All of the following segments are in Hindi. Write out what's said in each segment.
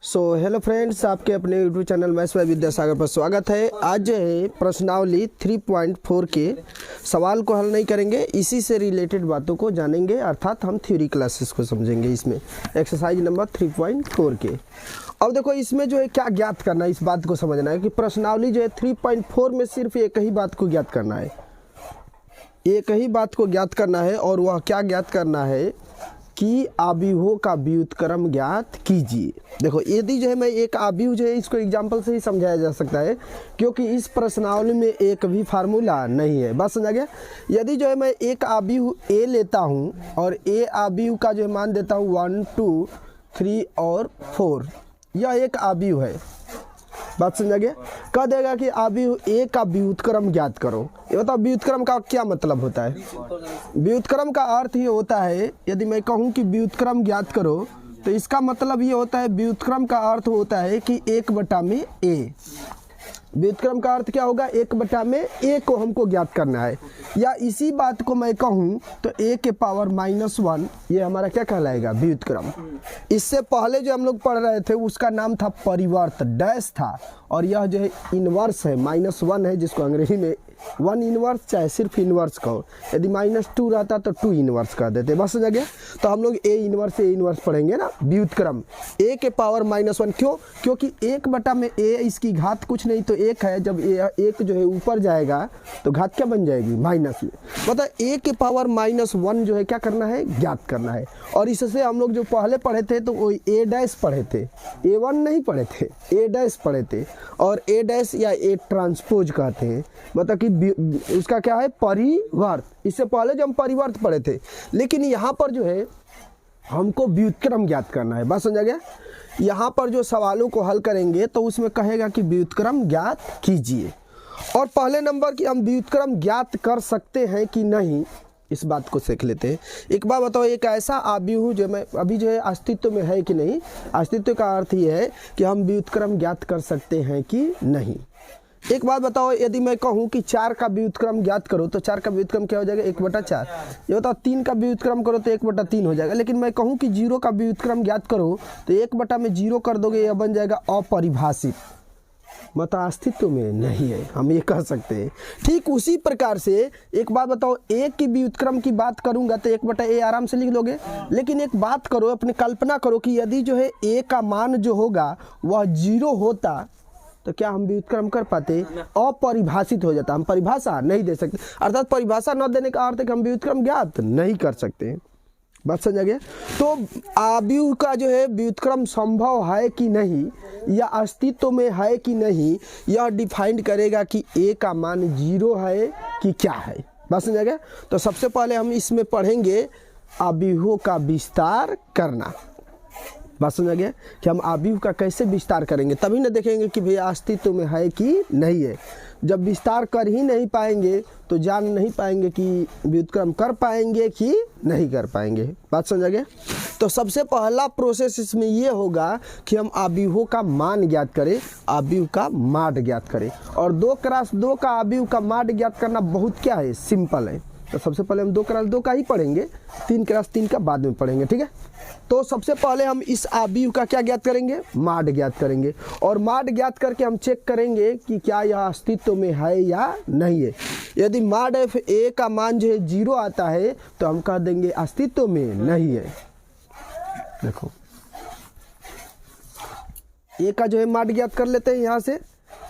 हेलो फ्रेंड्स, आपके अपने YouTube channel maths by Vidyasagar पर स्वागत है। आज जो है प्रश्नावली 3.4 के सवाल को हल नहीं करेंगे, इसी से रिलेटेड बातों को जानेंगे, अर्थात हम थ्योरी क्लासेस को समझेंगे। इसमें एक्सरसाइज नंबर 3.4 के अब देखो, इसमें जो है क्या ज्ञात करना है, इस बात को समझना है कि प्रश्नावली जो है 3.4 में सिर्फ एक ही बात को ज्ञात करना है, एक ही बात को ज्ञात करना है। और वह क्या ज्ञात करना है कि आव्यूहों का व्युत्क्रम ज्ञात कीजिए। देखो, यदि जो है मैं एक आव्यूह जो है इसको एग्जाम्पल से ही समझाया जा सकता है, क्योंकि इस प्रश्नावली में एक भी फार्मूला नहीं है। बात समझा गया। यदि जो है मैं एक आव्यूह ए लेता हूँ और ए आव्यूह का जो है मान देता हूँ 1, 2, 3 और 4, यह एक आव्यूह है। बात समझा गया। कह देगा कि आव्यूह ए का व्युत्क्रम ज्ञात करो। ये बताओ, व्युत्क्रम का क्या मतलब होता है? व्युत्क्रम का अर्थ ये होता है, यदि मैं कहूँ कि व्युत्क्रम ज्ञात करो, तो इसका मतलब ये होता है, व्युत्क्रम का अर्थ होता है कि 1/a। व्युत्क्रम का अर्थ क्या होगा? 1/a को हमको ज्ञात करना है। या इसी बात को मैं कहूँ तो a के पावर -1, ये हमारा क्या कहलाएगा? व्युत्क्रम। इससे पहले जो हम लोग पढ़ रहे थे उसका नाम था परिवर्त, डैश था, और यह जो है इनवर्स है, -1 है, जिसको अंग्रेजी में 1 इनवर्स चाहे सिर्फ इनवर्स कहो। यदि -2 रहता तो 2 इनवर्स कह देते। बस समझ गया। तो हम लोग ए इनवर्स पढ़ेंगे ना, व्युत्क्रम a के पावर -1। क्यों? क्योंकि 1/a इसकी घात कुछ नहीं तो 1 है। जब एक जो है ऊपर जाएगा तो घात क्या बन जाएगी? माइनस में। मतलब a के पावर -1 जो है क्या करना है? ज्ञात करना है। और इससे हम लोग जो पहले पढ़े थे तो वो a' पढ़े थे, a1 नहीं पढ़े थे, a' पढ़े थे। और a' या a ट्रांसपोज कहते हैं, मतलब कि उसका क्या है? परिवर्त। इससे पहले जो हम परिवर्त पढ़े थे, लेकिन यहाँ पर जो है हमको व्युत्क्रम ज्ञात करना है। बात समझा गया। यहाँ पर जो सवालों को हल करेंगे तो उसमें कहेगा कि व्युत्क्रम ज्ञात कीजिए। और पहले नंबर की हम व्युत्क्रम ज्ञात कर सकते हैं कि नहीं, इस बात को सीख लेते हैं। एक बात बताओ, एक ऐसा आव्यूह जो मैं अभी जो है अस्तित्व में है कि नहीं? अस्तित्व का अर्थ ये है कि हम व्युत्क्रम ज्ञात कर सकते हैं कि नहीं। एक बात बताओ, यदि मैं कहूँ कि 4 का व्युत्क्रम ज्ञात करो तो 4 का व्युत्क्रम क्या हो जाएगा? 1/4। ये बताओ 3 का व्युत्क्रम करो तो 1/3 हो जाएगा। लेकिन मैं कहूँ कि 0 का व्युत्क्रम ज्ञात करो तो 1/0 कर दोगे, यह बन जाएगा अपरिभाषित, मतलब अस्तित्व में नहीं है, हम ये कह सकते हैं। ठीक उसी प्रकार से एक बात बताओ, a की व्युत्क्रम की बात करूंगा तो 1/a आराम से लिख लोगे। लेकिन एक बात करो, अपनी कल्पना करो कि यदि जो है a का मान जो होगा वह 0 होता तो क्या हम व्युत्क्रम कर पाते? अपरिभाषित हो जाता, हम परिभाषा नहीं दे सकते। अर्थात परिभाषा न देने का अर्थ है कि हम व्युत्क्रम ज्ञात नहीं कर सकते। बात समझा गया। तो आव्यूह का जो है व्युत्क्रम संभव है कि नहीं या अस्तित्व में है कि नहीं, यह डिफाइन करेगा कि a का मान 0 है कि क्या है। बात समझा गया। तो सबसे पहले हम इसमें पढ़ेंगे आव्यूहों का विस्तार करना। बात समझ गया कि हम आव्यूह का कैसे विस्तार करेंगे, तभी ना देखेंगे कि भैया अस्तित्व में है कि नहीं है। जब विस्तार कर ही नहीं पाएंगे तो जान नहीं पाएंगे कि व्युत्क्रम कर पाएंगे कि नहीं कर पाएंगे। बात समझ गया। तो सबसे पहला प्रोसेस इसमें ये होगा कि हम आव्यूहों का मान ज्ञात करें, आव्यूह का माड ज्ञात करें। और 2x2 का आव्यूह का माड ज्ञात करना बहुत क्या है? सिंपल है। तो सबसे पहले हम 2x2 का ही पढ़ेंगे, 3x3 का बाद में पढ़ेंगे, ठीक है। तो सबसे पहले हम इस आव्यूह का क्या ज्ञात करेंगे? माड ज्ञात करेंगे। और माड ज्ञात करके हम चेक करेंगे कि क्या यह अस्तित्व में है या नहीं है। यदि माड f a का मान जो है 0 आता है तो हम कह देंगे अस्तित्व में नहीं है। देखो, a का जो है माड ज्ञात कर लेते हैं। यहाँ से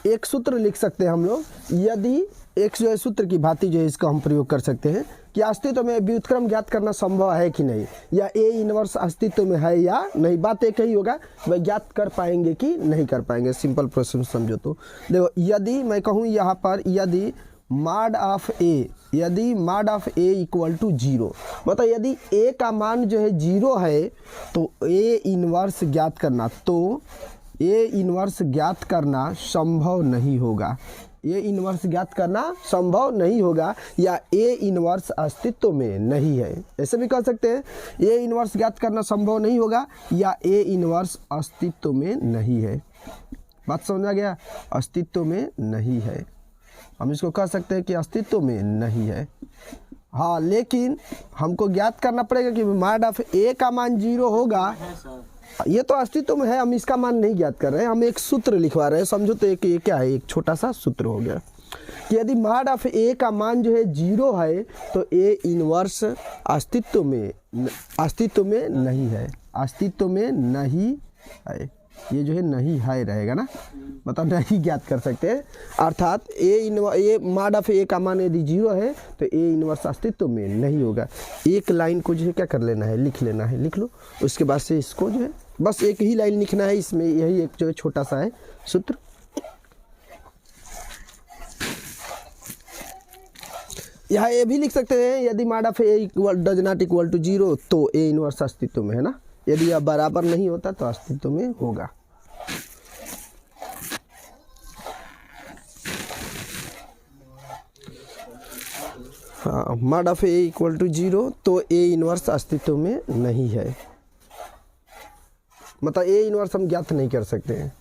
एक सूत्र लिख सकते हैं हम लोग, यदि एक जो है सूत्र की भांति जो है इसका हम प्रयोग कर सकते हैं कि अस्तित्व में व्युत्क्रम ज्ञात करना संभव है कि नहीं, या a इनवर्स अस्तित्व में है या नहीं। बात एक ही होगा, वह ज्ञात कर पाएंगे कि नहीं कर पाएंगे। सिंपल प्रोसेस समझो तो देखो, यदि मैं कहूँ यहाँ पर यदि माड ऑफ a, यदि माड ऑफ a इक्वल टू 0, मतलब यदि a का मान जो है 0 है तो a इनवर्स ज्ञात करना, तो a इनवर्स ज्ञात करना संभव नहीं होगा। ए इनवर्स ज्ञात करना संभव नहीं होगा, या ए इनवर्स अस्तित्व में नहीं है, ऐसे भी कह सकते हैं। ए इनवर्स ज्ञात करना संभव नहीं होगा या ए इनवर्स अस्तित्व में नहीं है। बात समझा गया? अस्तित्व में नहीं है, हम इसको कह सकते हैं कि अस्तित्व में नहीं है। हाँ, लेकिन हमको ज्ञात करना पड़ेगा कि माड ऑफ ए का मान 0 होगा ये तो अस्तित्व में है, हम इसका मान नहीं ज्ञात कर रहे हैं, हम एक सूत्र लिखवा रहे हैं। समझो तो एक ये क्या है, एक छोटा सा सूत्र हो गया कि यदि मॉड ऑफ ए का मान जो है 0 है तो ए इनवर्स अस्तित्व में नहीं है, अस्तित्व में नहीं है। ये जो है नहीं है रहेगा ना, मतलब नहीं ज्ञात कर सकते हैं। अर्थात ए मॉड ऑफ ए का मान यदि 0 है तो ए इनवर्स अस्तित्व में नहीं होगा। एक लाइन को जो है क्या कर लेना है, लिख लेना है, लिख लो। उसके बाद से इसको जो है बस एक ही लाइन लिखना है, इसमें यही एक जो है छोटा सा है सूत्र। यहाँ ये भी लिख सकते हैं, यदि mod of a does not equal to 0 तो ए इनवर्स अस्तित्व में है ना, यदि यह बराबर नहीं होता तो अस्तित्व में होगा। हाँ, mod of a equal to 0 तो ए इनवर्स अस्तित्व में नहीं है, मतलब ए इनवर्स हम ज्ञात नहीं कर सकते हैं।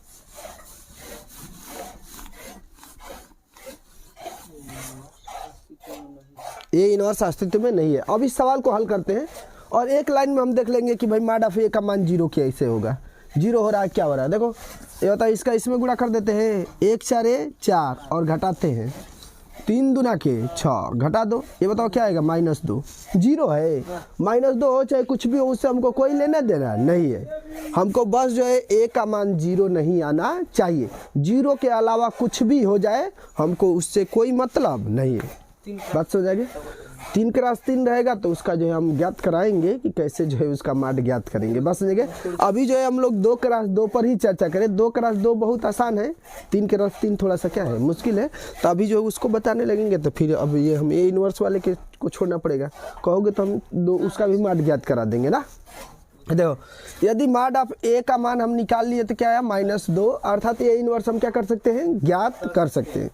ए इनवर्स अस्तित्व में नहीं है। अब इस सवाल को हल करते हैं और एक लाइन में हम देख लेंगे कि भाई मॉड ऑफ ए का मान 0 कैसे होगा। 0 हो रहा है, क्या हो रहा है, देखो ये होता है, इसका इसमें गुणा कर देते हैं, 1 4 4 और घटाते हैं 3 दूना के 6, घटा दो, ये बताओ क्या आएगा, -2। 0 है, -2 हो चाहे कुछ भी हो, उससे हमको कोई लेना देना नहीं है। हमको बस जो है ए का मान 0 नहीं आना चाहिए। 0 के अलावा कुछ भी हो जाए हमको उससे कोई मतलब नहीं है। बात समझ आएगी। 3 क्रॉस 3 रहेगा तो उसका जो है हम ज्ञात कराएंगे कि कैसे जो है उसका मान ज्ञात करेंगे। बस समझिए, अभी जो है हम लोग 2 क्रॉस 2 पर ही चर्चा करें। 2 क्रॉस 2 बहुत आसान है, 3 क्रॉस 3 थोड़ा सा क्या है, मुश्किल है। तो अभी जो है उसको बताने लगेंगे तो फिर अब ये हम ए इनवर्स वाले के को छोड़ना पड़ेगा। कहोगे तो हम उसका भी मान ज्ञात करा देंगे ना। देखो, यदि मॉड ऑफ ए का मान हम निकाल लिए तो क्या आया, -2, अर्थात ए इनवर्स हम क्या कर सकते हैं, ज्ञात कर सकते हैं।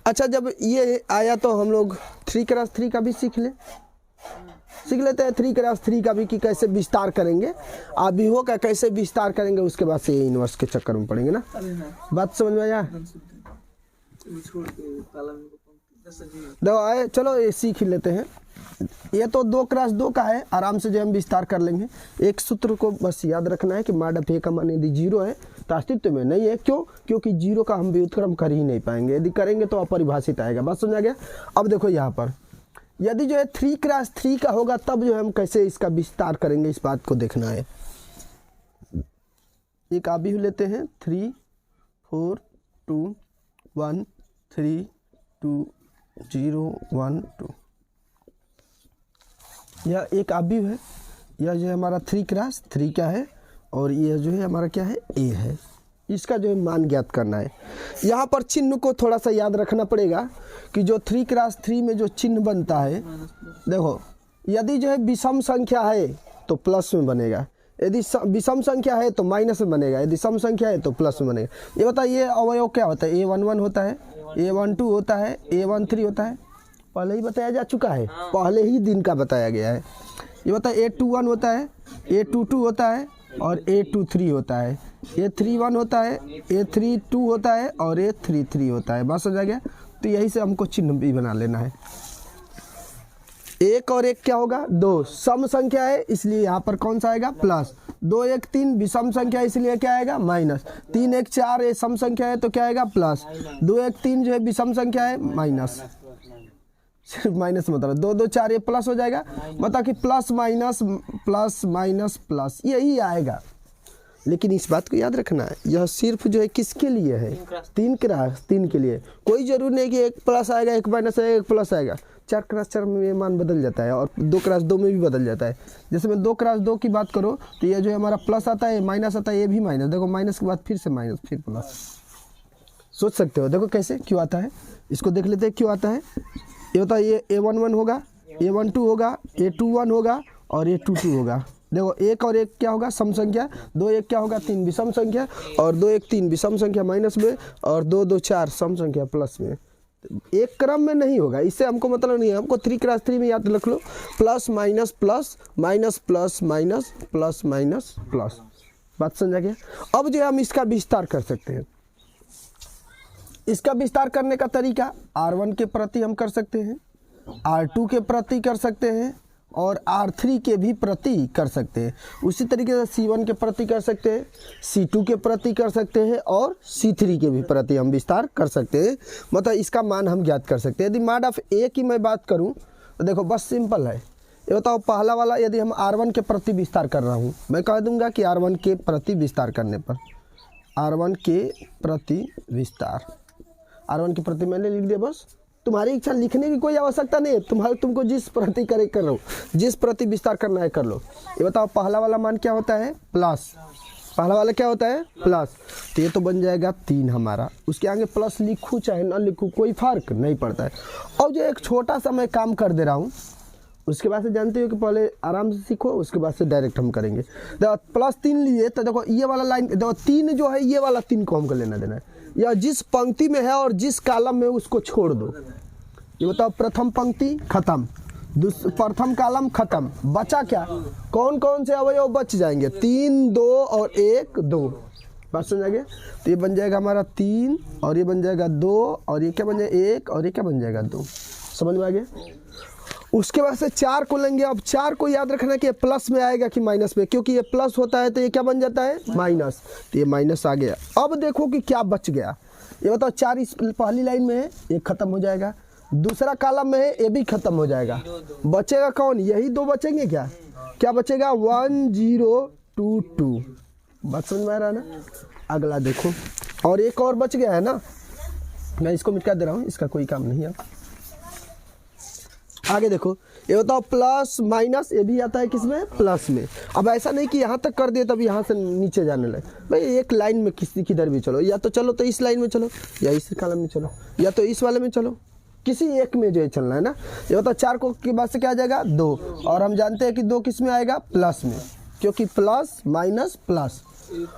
अच्छा, जब ये आया तो हम लोग 3 क्रॉस 3 का भी सीख लेते हैं। 3 क्रॉस 3 का भी कि कैसे विस्तार करेंगे, अभिहो का कैसे विस्तार करेंगे, उसके बाद से इनवर्स के चक्कर में पड़ेंगे ना। बात समझ में आया। देखो आए, चलो ये सीख लेते हैं। ये तो 2 क्रॉस 2 का है, आराम से जो हम विस्तार कर लेंगे। एक सूत्र को बस याद रखना है कि मॉड ऑफ ए का मान यदि 0 है तो अस्तित्व में नहीं है। क्यों? क्योंकि 0 का हम व्युत्क्रम कर ही नहीं पाएंगे, यदि करेंगे तो अपरिभाषित आएगा। बात समझ आ गया। अब देखो यहाँ पर यदि जो है 3 क्रॉस 3 का होगा तब जो है हम कैसे इसका विस्तार करेंगे, इस बात को देखना है। एक आबी लेते हैं, 3 4 2 1 3 2 0 1 2। यह एक आबीव है, यह जो है हमारा 3 क्रॉस 3 का है और यह जो है हमारा क्या है, ए है। इसका जो है मान ज्ञात करना है। यहाँ पर चिन्ह को थोड़ा सा याद रखना पड़ेगा कि जो 3 क्रॉस 3 में जो चिन्ह बनता है, देखो यदि जो है विषम संख्या है तो प्लस में बनेगा, यदि विषम संख्या है तो माइनस में बनेगा, यदि सम संख्या है तो प्लस में बनेगा। ये बताइए अवयव क्या होता है, A11 होता है, A12 होता है, A13 होता है, पहले ही बताया जा चुका है, पहले ही दिन का बताया गया है। ये बताए A21 होता है, A22 होता है और A23 होता है, A31 होता है, A32 होता है और A33 होता है। बात समझ आ गया। तो यही से हमको चिन्ह भी बना लेना है। 1 और 1 क्या होगा, 2 सम संख्या है इसलिए यहाँ पर कौन सा आएगा, प्लस। 2 1 3 विषम संख्या इसलिए क्या आएगा, माइनस। 3 1 4 ये सम संख्या है तो क्या आएगा, प्लस। 2 1 3 जो है विषम संख्या है, माइनस। सिर्फ माइनस मतलब 2 2 4 ये प्लस हो जाएगा, मतलब कि प्लस माइनस प्लस यही आएगा। लेकिन इस बात को याद रखना है, यह सिर्फ जो है किसके लिए है, 3 क्रॉस 3 के लिए। कोई जरूरी नहीं कि 1 प्लस आएगा 1 माइनस आएगा 1 प्लस आएगा। 4 क्रॉस 4 में ये मान बदल जाता है और 2 क्रॉस 2 में भी बदल जाता है। जैसे मैं 2 क्रॉस 2 की बात करूँ तो ये जो है हमारा प्लस आता है, माइनस आता है, ये भी माइनस। देखो माइनस के बाद फिर से माइनस, फिर प्लस। सोच सकते हो, देखो कैसे क्यों आता है, इसको देख लेते हैं क्यों आता है। ये होता है, ये A11 होगा, A12 होगा, A21 होगा और A22 होगा। देखो 1 और 1 क्या होगा, सम संख्या। 2 1 क्या होगा, 3 विषम संख्या और 2 1 3 विषम संख्या माइनस में और 2 2 4 सम संख्या प्लस में। एक क्रम में नहीं होगा, इससे हमको मतलब नहीं है। हमको 3 क्रॉस 3 में याद रख लो, plus minus plus minus plus minus plus minus plus. बात समझा गया। अब जो हम इसका विस्तार कर सकते हैं। इसका विस्तार करने का तरीका R1 के प्रति हम कर सकते हैं, R2 के प्रति कर सकते हैं और R3 के भी प्रति कर सकते हैं। उसी तरीके से C1 के प्रति कर सकते हैं, C2 के प्रति कर सकते हैं और C3 के भी प्रति हम विस्तार कर सकते हैं। मतलब इसका मान हम ज्ञात कर सकते हैं। यदि मॉड ऑफ A की मैं बात करूं तो देखो बस सिंपल है। ये बताओ पहला वाला यदि हम R1 के प्रति विस्तार कर रहा हूं, मैं कह दूंगा कि R1 के प्रति विस्तार करने पर R1 के प्रति विस्तार, R1 के प्रति मैंने लिख दिया। बस तुम्हारी इच्छा, लिखने की कोई आवश्यकता नहीं है, तुमको जिस प्रति करे कर लो, जिस प्रति विस्तार करना है कर लो। ये बताओ पहला वाला मान क्या होता है, प्लस, पहला वाला क्या होता है प्लस, तो ये तो बन जाएगा 3 हमारा। उसके आगे प्लस लिखूँ चाहे ना लिखूँ कोई फर्क नहीं पड़ता है। और जो एक छोटा सा मैं काम कर दे रहा हूँ, उसके बाद से जानते हो कि पहले आराम से सीखो, उसके बाद से डायरेक्ट हम करेंगे। देखो +3 लिए तो देखो ये वाला लाइन, देखो 3 जो है ये वाला 3 को हमको लेना देना है, या जिस पंक्ति में है और जिस कॉलम में उसको छोड़ दो। ये बताओ प्रथम पंक्ति खत्म, प्रथम कॉलम खत्म, बचा क्या, कौन कौन से अवयव बच जाएंगे, 3 2 और 1 2, बात समझ आ गया। तो ये बन जाएगा हमारा 3 और ये बन जाएगा 2 और ये क्या बन जाएगा 1 और ये क्या बन जाएगा 2, समझ में आ गया। उसके बाद से 4 को लेंगे। अब 4 को याद रखना कि ये प्लस में आएगा कि माइनस में, क्योंकि ये प्लस होता है तो ये क्या बन जाता है माइनस, तो ये माइनस आ गया। अब देखो कि क्या बच गया। ये बताओ 4 इस पहली लाइन में है, ये खत्म हो जाएगा, दूसरा कॉलम में है, ये भी खत्म हो जाएगा। बचेगा कौन, यही 2 बचेंगे। क्या क्या बचेगा 1 0 2 2, बात समझ में आ रहा है ना। अगला देखो, और एक और बच गया है ना, मैं इसको मिटा दे रहा हूँ, इसका कोई काम नहीं है। आगे देखो, ये बताओ प्लस माइनस, ये भी आता है किसमें, प्लस में। अब ऐसा नहीं कि यहाँ तक कर दिए तब यहाँ से नीचे जाने लगे, भाई एक लाइन में किसी किधर भी चलो, या तो चलो तो इस लाइन में चलो, या इस कॉलम में चलो, या तो इस वाले में चलो, किसी एक में जो है चलना है ना। ये बताओ 4 को के बाद से क्या आ जाएगा 2, और हम जानते हैं कि 2 किस में आएगा, प्लस में, क्योंकि प्लस माइनस प्लस।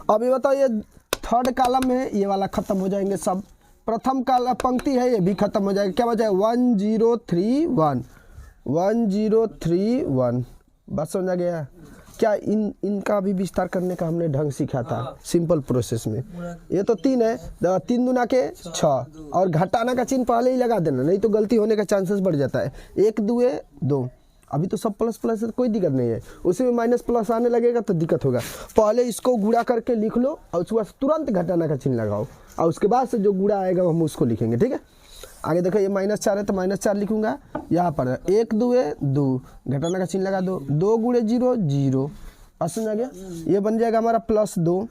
अब ये बताओ ये थर्ड कॉलम में है, ये वाला खत्म हो जाएंगे सब। प्रथम कॉलम पंक्ति है, ये भी खत्म हो जाएगा। क्या बचा 1 0 3 1, 1 0 3 1, बात समझ आ गया। क्या इनका भी विस्तार करने का हमने ढंग सीखा था सिंपल प्रोसेस में। ये तो 3 है, 3 दूना के 6, और घटाना का चिन्ह पहले ही लगा देना, नहीं तो गलती होने का चांसेस बढ़ जाता है। 1 2 2, अभी तो सब प्लस प्लस है, कोई दिक्कत नहीं है। उसी में माइनस प्लस आने लगेगा तो दिक्कत होगा। पहले इसको गुणा करके लिख लो और उसके बाद तुरंत घटाना का चिन्ह लगाओ, और उसके बाद से जो गुणा आएगा हम उसको लिखेंगे, ठीक है। आगे देखो ये -4 है तो -4 लिखूंगा यहाँ पर। 1 2 2, घटाना का चिन्ह लगा दो, 2 × 0 0, समझ आ गया। ये बन जाएगा हमारा +2।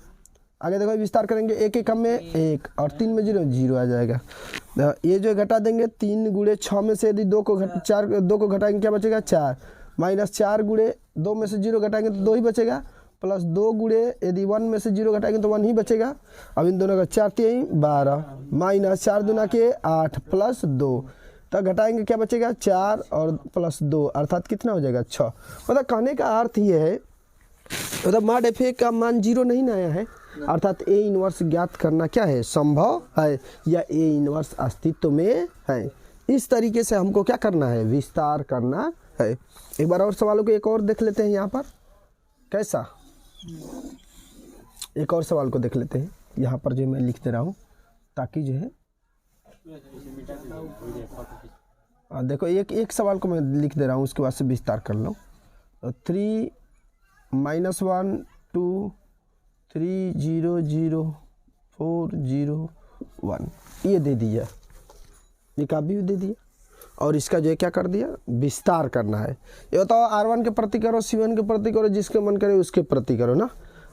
आगे देखो विस्तार करेंगे, 1 1 में 1 और 3 में 0 0 आ जाएगा। ये जो घटा देंगे 3 × 6 में से यदि 2 को घटाएंगे क्या बचेगा 4, -4 × 2 में से 0 घटाएंगे तो 2 ही बचेगा, +2 × यदि 1 में से 0 घटाएंगे तो 1 ही बचेगा। अब इन दोनों का 4 3 12, -4 दूना के 8 +2, तो घटाएंगे क्या बचेगा 4 और +2, अर्थात कितना हो जाएगा 6। मतलब कहने का अर्थ ये है, मतलब मॉड एफ का मान 0 नहीं ना आया है, अर्थात ए इनवर्स ज्ञात करना क्या है, संभव है, या ए इनवर्स अस्तित्व में है। इस तरीके से हमको क्या करना है, विस्तार करना है। एक बार और सवालों को एक और देख लेते हैं यहाँ पर, कैसा, एक और सवाल को देख लेते हैं यहाँ पर जो मैं लिख दे रहा हूँ, ताकि जो है देखो एक सवाल को मैं लिख दे रहा हूँ, उसके बाद से विस्तार कर लो। 3 -1 2 3 0 0 4 0 1, ये दे दिया, ये का भी दे दिया, और इसका जो है क्या कर दिया, विस्तार करना है। ये बताओ R1 के प्रति करो, C1 के प्रति करो, जिसके मन करे उसके प्रति करो ना।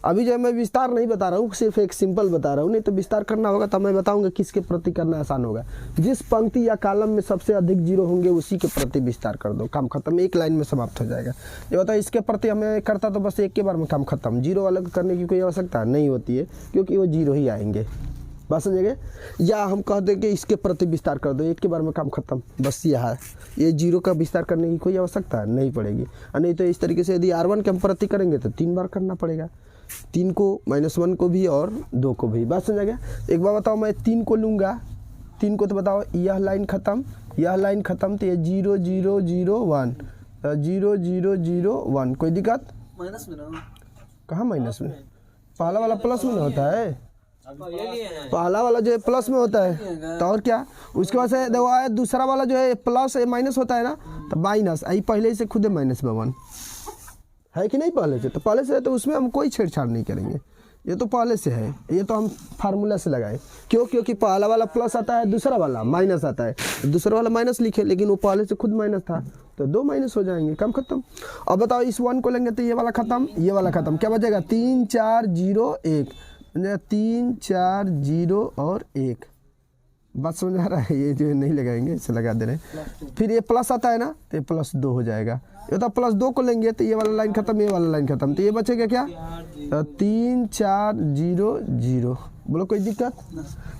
अभी जो है मैं विस्तार नहीं बता रहा हूँ, सिर्फ एक सिंपल बता रहा हूँ, नहीं तो विस्तार करना होगा तब मैं बताऊंगा किसके प्रति करना आसान होगा। जिस पंक्ति या कॉलम में सबसे अधिक 0 होंगे उसी के प्रति विस्तार कर दो, काम खत्म, एक लाइन में समाप्त हो जाएगा। ये बताओ इसके प्रति हमें करता तो बस एक के बार में काम खत्म, 0 वाला करने की कोई आवश्यकता नहीं होती है, क्योंकि वो 0 ही आएंगे, बात समझेंगे। या हम कह दें कि इसके प्रति विस्तार कर दो, एक के बार में काम खत्म, बस यह 0 का विस्तार करने की कोई आवश्यकता नहीं पड़ेगी। और नहीं तो इस तरीके से यदि R1 के हम प्रति करेंगे तो 3 बार करना पड़ेगा, 3 को, -1 को भी और 2 को भी, बात समझ आ गया। एक बार बताओ मैं 3 को लूँगा, 3 को तो बताओ यह लाइन ख़त्म, यह लाइन ख़त्म, तो ये 0 0 0 1, 0 0 0 1, कोई दिक्कत, माइनस में ना, कहाँ माइनस में, पहला वाला प्लस में ना होता है, पहला वाला जो है प्लस में होता है, तो और क्या उसके बाद से देखो आया दूसरा वाला जो है प्लस माइनस होता है ना, तो माइनस आई पहले से खुद माइनस में 1 है कि नहीं पहले से, तो पहले से है तो उसमें हम कोई छेड़छाड़ नहीं करेंगे, ये तो पहले से है, ये तो हम फार्मूला से लगाए। क्यों? क्योंकि पहला वाला प्लस आता है, दूसरा वाला माइनस आता है, दूसरा वाला माइनस लिखे लेकिन वो पहले से खुद माइनस था, तो 2 माइनस हो जाएंगे, कम खत्म। अब बताओ इस 1 को लेंगे तो ये वाला खत्म, ये वाला खत्म, क्या बचेगा 3 4 0 1, 3 4 0 और 1। बात समझ आ रहा है? ये जो नहीं लगाएंगे इसे लगा दे रहे हैं। फिर ये प्लस आता है ना, तो ये +2 हो जाएगा। ये तो +2 को लेंगे तो ये वाला लाइन खत्म, ये वाला लाइन खत्म, तो ये बचेगा क्या 3 4 0 0। बोलो कोई दिक्कत?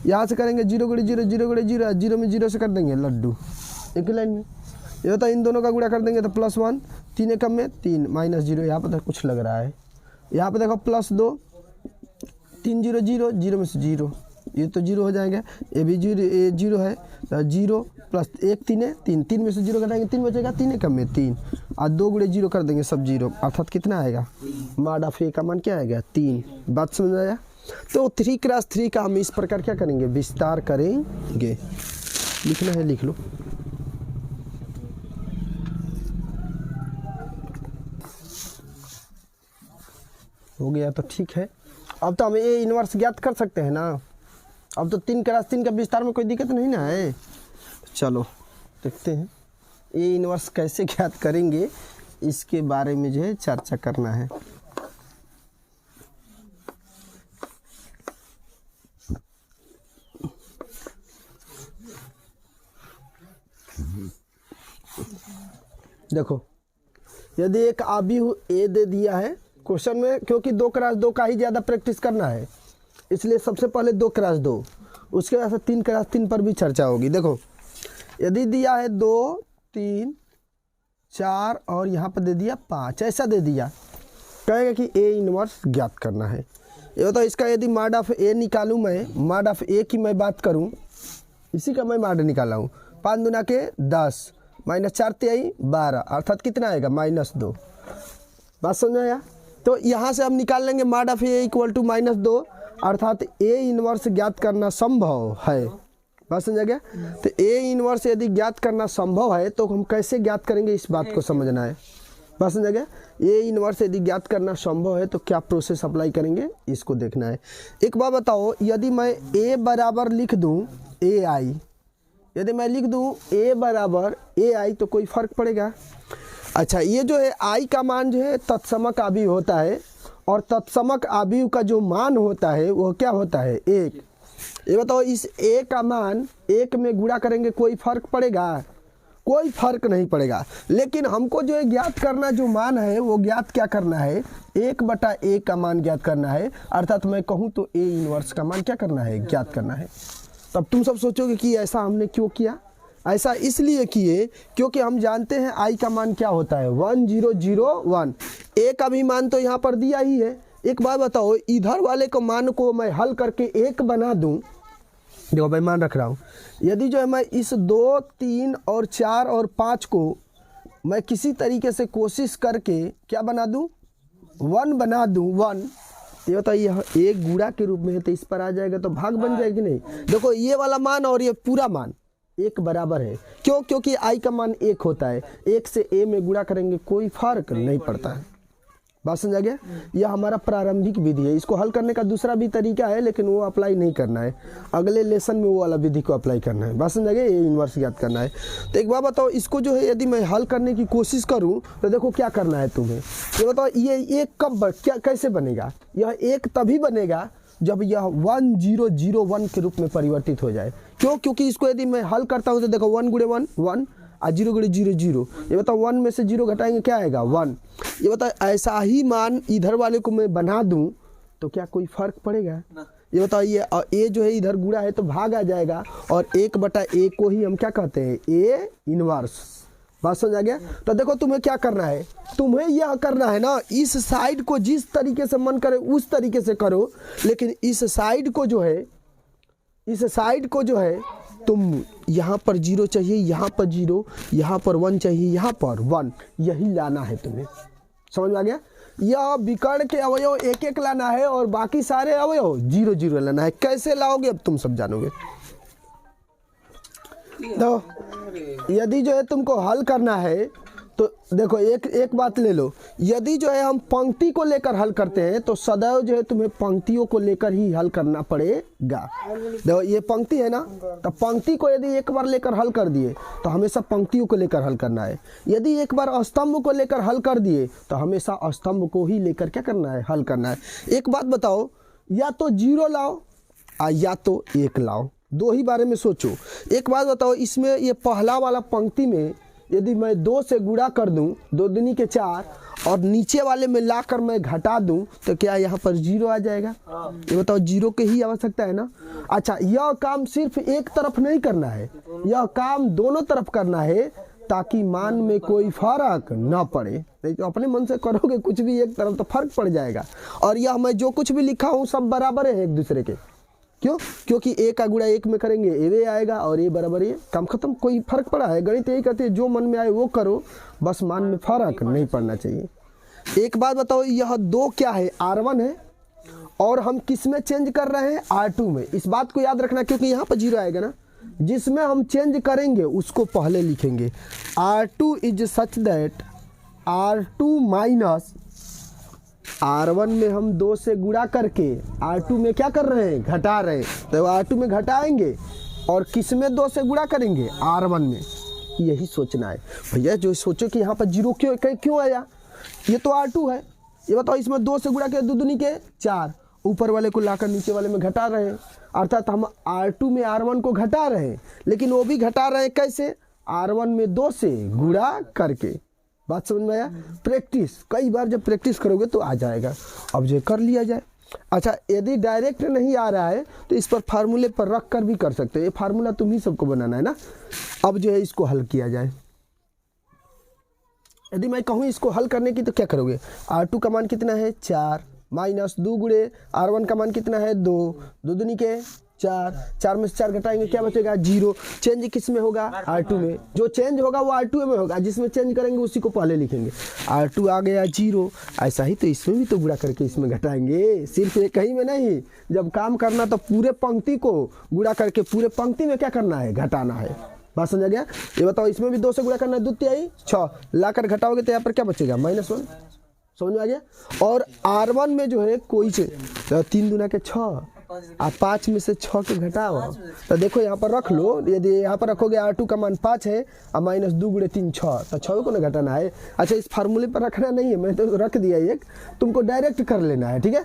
यहाँ से करेंगे 0 × 0 0 × 0, 0 में 0 से कर देंगे लड्डू एक लाइन में। ये होता है इन दोनों का गुणा कर देंगे तो +1, 3 एकम में 3 -0, यहाँ पर तो कुछ लग रहा है, यहाँ पे देखो +2, 3 0 0, 0 में से 0, ये तो 0 हो जाएगा, ये भी 0 है, 0 + 1 3 है 3, 3 में से 0 घटाएंगे 3 बचेगा, 3 एकम में 3 और 2 × 0 कर देंगे सब 0, अर्थात कितना आएगा मॉड ऑफ ए का मान क्या आएगा 3। बात समझ आया? तो 3 × 3 का हम इस प्रकार क्या करेंगे, विस्तार करेंगे। लिखना है लिख लो। हो गया तो ठीक है। अब तो हम ए इनवर्स ज्ञात कर सकते हैं ना, अब तो 3 × 3 का विस्तार में कोई दिक्कत नहीं ना है। चलो देखते हैं ए इनवर्स कैसे ज्ञात करेंगे, इसके बारे में जो है चर्चा करना है। देखो यदि एक आव्यूह ए दे दिया है क्वेश्चन में, क्योंकि 2 × 2 का ही ज़्यादा प्रैक्टिस करना है, इसलिए सबसे पहले 2 × 2, उसके बाद से 3 × 3 पर भी चर्चा होगी। देखो यदि दिया है 2 3 4 और यहाँ पर दे दिया 5, ऐसा दे दिया, कहेगा कि ए इनवर्स ज्ञात करना है। ये बताओ इसका यदि मॉड ऑफ ए निकालूँ, मैं मॉड ऑफ ए की मैं बात करूँ, इसी का मैं मॉड निकाला हूँ, 5 दूना के 10 -4 × 12, अर्थात कितना आएगा -2। बात समझ आया? तो यहाँ से हम निकाल लेंगे मॉड ऑफ ए = -2, अर्थात ए इनवर्स ज्ञात करना संभव है। बात समझ गया? तो ए इनवर्स यदि ज्ञात करना संभव है तो हम कैसे ज्ञात करेंगे, इस बात को समझना है। बात समझ गया? ए इनवर्स यदि ज्ञात करना संभव है तो क्या प्रोसेस अप्लाई करेंगे, इसको देखना है। एक बात बताओ, यदि मैं ए बराबर लिख दूँ AI, यदि मैं लिख दूँ ए बराबर AI तो कोई फर्क पड़ेगा? अच्छा, ये जो है आई का मान जो है तत्समक आव्यूह होता है, और तत्समक आव्यूह का जो मान होता है वो क्या होता है 1। ये बताओ इस ए का मान 1 में गुणा करेंगे कोई फर्क पड़ेगा? कोई फर्क नहीं पड़ेगा। लेकिन हमको जो है ज्ञात करना जो मान है वो ज्ञात क्या करना है, 1/a का मान ज्ञात करना है, अर्थात मैं कहूँ तो ए इनवर्स का मान क्या करना है, ज्ञात करना है। तब तुम सब सोचोगे कि ऐसा हमने क्यों किया। ऐसा इसलिए किए क्योंकि हम जानते हैं आई का मान क्या होता है 1 0 0 1। ए का भी मान तो यहाँ पर दिया ही है। एक बात बताओ, इधर वाले को मान को मैं हल करके 1 बना दूं, देखो भाई मान रख रहा हूँ, यदि जो है मैं इस 2 3 और 4 और 5 को मैं किसी तरीके से कोशिश करके क्या बना दूं, 1 बना दूं 1, ये होता है यह एक गुणा के रूप में है तो इस पर आ जाएगा तो भाग बन जाएगी नहीं। देखो ये वाला मान और ये पूरा मान 1 बराबर है, क्यों? क्योंकि आई का मान 1 होता है, 1 से ए में गुणा करेंगे कोई फर्क नहीं पड़ता है। बात समझा गया? यह हमारा प्रारंभिक विधि है। इसको हल करने का दूसरा भी तरीका है लेकिन वो अप्लाई नहीं करना है, अगले लेसन में वो वाला विधि को अप्लाई करना है। बात समझा गया? ये इनवर्स ज्ञात करना है। तो एक बात बताओ, इसको जो है यदि मैं हल करने की कोशिश करूं तो देखो क्या करना है तुम्हें, ये बताओ ये 1 कब क्या कैसे बनेगा, यह 1 तभी बनेगा जब यह 1 0 0 1 के रूप में परिवर्तित हो जाए। क्यों? क्योंकि इसको यदि मैं हल करता हूँ तो देखो 1 × 1 1 और 0 × 0 0, ये बताओ 1 में से 0 घटाएंगे क्या आएगा 1। ये बताओ ऐसा ही मान इधर वाले को मैं बना दूं तो क्या कोई फर्क पड़ेगा? ये बताओ ये जो है इधर गुणा है तो भाग आ जाएगा, और 1/a को ही हम क्या कहते हैं, ए इनवर्स। बात समझ आ गया? तो देखो तुम्हें क्या करना है, तुम्हें यह करना है ना, इस साइड को जिस तरीके से मन करे उस तरीके से करो, लेकिन इस साइड को जो है तुम यहाँ पर 0 चाहिए, यहाँ पर 0, यहाँ पर 1 चाहिए, यहाँ पर 1, यही लाना है तुम्हें। समझ में आ गया? यह विकर्ण के अवयव एक एक लाना है और बाकी सारे अवयव 0 0 लाना है। कैसे लाओगे अब तुम सब जानोगे। तो यदि जो है तुमको हल करना है तो देखो एक बात ले लो, यदि जो है हम पंक्ति को लेकर हल करते हैं तो सदैव जो है तुम्हें पंक्तियों को लेकर ही हल करना पड़ेगा। देखो ये पंक्ति है ना, तो पंक्ति को यदि एक बार लेकर हल कर दिए तो हमेशा पंक्तियों को लेकर हल करना है। यदि एक बार स्तंभ को लेकर हल कर दिए तो हमेशा स्तंभ को ही लेकर क्या करना है, हल करना है। एक बात बताओ, या तो 0 लाओ या तो 1 लाओ, दो ही बारे में सोचो। एक बात बताओ, इसमें ये पहला वाला पंक्ति में यदि मैं 2 से गुणा कर दूं, 2 दूनी के 4, और नीचे वाले में लाकर मैं घटा दूं तो क्या यहाँ पर 0 आ जाएगा? ये बताओ, 0 की ही आवश्यकता है ना। अच्छा, यह काम सिर्फ एक तरफ नहीं करना है, यह काम दोनों तरफ करना है ताकि मान में कोई फर्क ना पड़े। नहीं तो अपने मन से करोगे कुछ भी एक तरफ तो फर्क पड़ जाएगा। और यह मैं जो कुछ भी लिखा हूँ सब बराबर है एक दूसरे के। क्यों? क्योंकि A का गुणा 1 में करेंगे A आएगा और A बराबर ये, काम खत्म। कोई फर्क पड़ा है? गणित यही कहते हैं जो मन में आए वो करो, बस मान में फर्क नहीं पड़ना चाहिए। एक बात बताओ, यह 2 क्या है? R1 है और हम किस में चेंज कर रहे हैं? R2 में। इस बात को याद रखना क्योंकि यहाँ पर 0 आएगा ना, जिसमें हम चेंज करेंगे उसको पहले लिखेंगे। R2 is such that R2 minus R1 में हम 2 से गुणा करके R2 में क्या कर रहे हैं? घटा रहे हैं। तो R2 में घटाएंगे और किस में 2 से गुणा करेंगे? R1 में। यही सोचना है भैया। जो सोचो कि यहाँ पर 0 क्यों आया, ये तो R2 है। ये बताओ, इसमें 2 से गुणा के 2 दूनी के 4, ऊपर वाले को लाकर नीचे वाले में घटा रहे हैं, अर्थात हम R2 में R1 को घटा रहे हैं। लेकिन वो भी घटा रहे हैं कैसे? R1 में 2 से गुणा करके। बात समझ में आया? प्रैक्टिस, कई बार जब प्रैक्टिस करोगे तो आ जाएगा। अब जो कर लिया जाए। अच्छा, यदि डायरेक्ट नहीं आ रहा है तो इस पर फार्मूले पर रख कर भी कर सकते हो। ये फार्मूला तुम ही सबको बनाना है ना। अब जो है इसको हल किया जाए। यदि मैं कहूँ इसको हल करने की तो क्या करोगे? R2 का मान कितना है? 4 माइनस 2 गुणे R1 का मान कितना है? 2, 2 दूनी के 4, 4 में से 4 घटाएंगे क्या बचेगा? 0। चेंज किस में होगा? R2 में। जो चेंज होगा वो R2 में होगा, जिसमें चेंज करेंगे उसी को पहले लिखेंगे। R2 आ गया 0। ऐसा ही तो इसमें भी तो गुणा करके इसमें घटाएंगे, सिर्फ एक ही में नहीं। जब काम करना तो पूरे पंक्ति को गुणा करके पूरे पंक्ति में क्या करना है? घटाना है। बात समझ गया? ये बताओ, इसमें भी 2 से गुणा करना है, 2 तिहाई 6, लाकर घटाओगे तो यहाँ पर क्या बचेगा? -1। समझ में आ गया? और R1 में जो है कोई से 3 दूना के 6 आप 5 में से 6 के घटाओ तो देखो यहाँ पर रख लो। यदि यहाँ पर रखोगे R2 का मान 5 है और माइनस 2 गुणे 3 6, तो 6 को ना घटाना है। अच्छा, इस फार्मूले पर रखना नहीं है, मैं तो रख दिया एक, तुमको डायरेक्ट कर लेना है। ठीक है।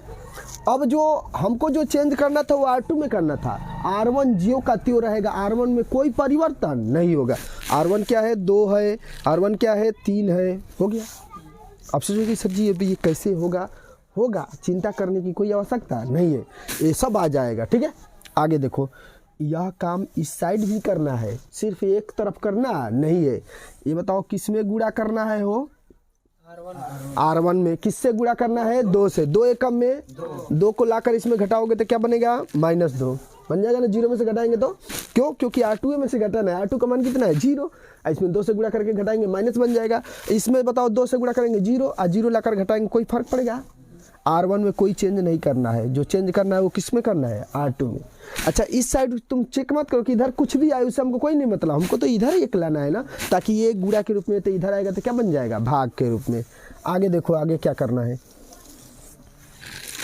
अब जो हमको जो चेंज करना था वो R2 में करना था। R1 ज्यों का त्यों रहेगा, R1 में कोई परिवर्तन नहीं होगा। R1 क्या है? 2 है। R1 क्या है? 3 है। हो गया। अब सोचोगे सर जी अभी ये कैसे होगा? होगा, चिंता करने की कोई आवश्यकता नहीं है, ये सब आ जाएगा। ठीक है। आगे देखो, यह काम इस साइड भी करना है, सिर्फ एक तरफ करना नहीं है। ये बताओ किस में गुणा करना है? हो R1 में। किससे गुणा करना है? 2 से। 2 एकम में 2 को लाकर इसमें घटाओगे तो क्या बनेगा? -2 बन जाएगा ना। 0 में से घटाएंगे तो क्यों? क्योंकि R2 में से घटाना है। R2 का मान कितना है? 0। इसमें 2 से गुणा करके घटाएंगे माइनस बन जाएगा। इसमें बताओ 2 से गुणा करेंगे 0 और 0 लाकर घटाएंगे, कोई फर्क पड़ेगा? R1 में कोई चेंज नहीं करना है। जो चेंज करना है वो किस में करना है? R2 में। अच्छा, इस साइड तुम चेक मत करो कि इधर कुछ भी आए, उससे हमको कोई नहीं मतलब, हमको तो इधर एक लाना है ना, ताकि ये गुणा के रूप में, तो इधर आएगा तो क्या बन जाएगा? भाग के रूप में। आगे देखो, आगे क्या करना है।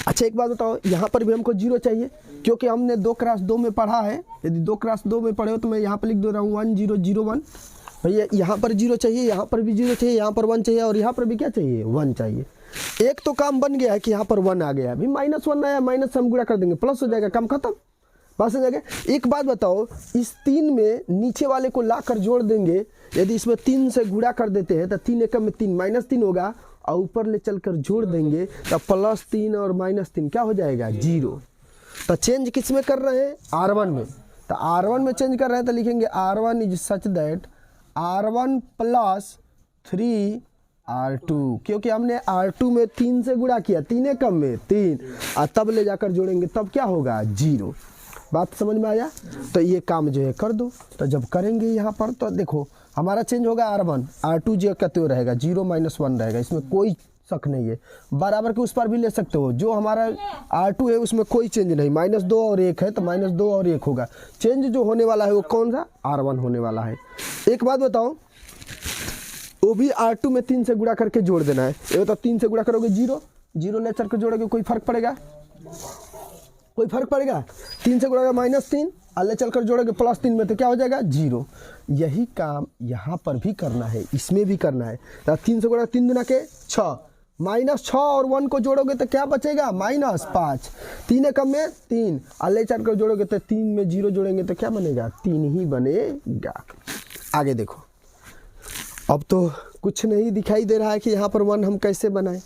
अच्छा, एक बात बताओ, यहाँ पर भी हमको 0 चाहिए क्योंकि हमने 2 क्रॉस 2 में पढ़ा है। यदि 2 क्रॉस 2 में पढ़े हो तो मैं यहाँ पर लिख दे रहा हूँ 1 0 0 1। भैया यहाँ पर 0 चाहिए, यहाँ पर भी 0 चाहिए, यहाँ पर 1 चाहिए और यहाँ पर भी क्या चाहिए? 1 चाहिए। एक तो काम बन गया है कि यहाँ पर 1 आ गया, अभी -1 आया, माइनस हम गुणा कर देंगे, प्लस हो जाएगा, काम खत्म। बस हो जाएगा। एक बात बताओ, इस 3 में नीचे वाले को लाकर जोड़ देंगे। यदि इसमें 3 से गुणा कर देते हैं तो 3 एकम में 3 -3 होगा और ऊपर ले चलकर जोड़ देंगे तो +3 और -3 क्या हो जाएगा? 0। तो चेंज किस में कर रहे हैं? R1 में। तो R1 में चेंज कर रहे हैं तो लिखेंगे R1 is such that R1 + 3 R2, क्योंकि हमने R2 में 3 से गुणा किया, 3 एकम में 3 और तब ले जाकर जोड़ेंगे तब क्या होगा? 0। बात समझ में आया? तो ये काम जो है कर दो। तो जब करेंगे यहाँ पर तो देखो हमारा चेंज होगा R1, R2 जो का त्यों रहेगा, 0 - 1 रहेगा, इसमें कोई शक नहीं है। बराबर के उस पर भी ले सकते हो, जो हमारा R2 है उसमें कोई चेंज नहीं, -2 और 1 है तो -2 और 1 होगा। चेंज जो होने वाला है वो कौन सा, R1 होने वाला है। एक बात बताओ, वो भी R2 में 3 से गुणा करके जोड़ देना है। ये तो 3 से गुणा करोगे 0, 0 ले चल के जोड़ोगे, कोई फर्क पड़ेगा, कोई फर्क पड़ेगा। 3 से गुणा -3, अल्ले चल कर जोड़ोगे +3 में तो क्या हो जाएगा 0। यही काम यहाँ पर भी करना है, इसमें भी करना है। 3 से गुणा 3 दूना के 6, -6 और 1 को जोड़ोगे तो क्या बचेगा -5। 3 एकम में 3, अल्ले चल कर जोड़ोगे तो 3 में 0 जोड़ेंगे तो क्या बनेगा 3 ही बनेगा। आगे देखो, अब तो कुछ नहीं दिखाई दे रहा है कि यहाँ पर 1 हम कैसे बनाएं।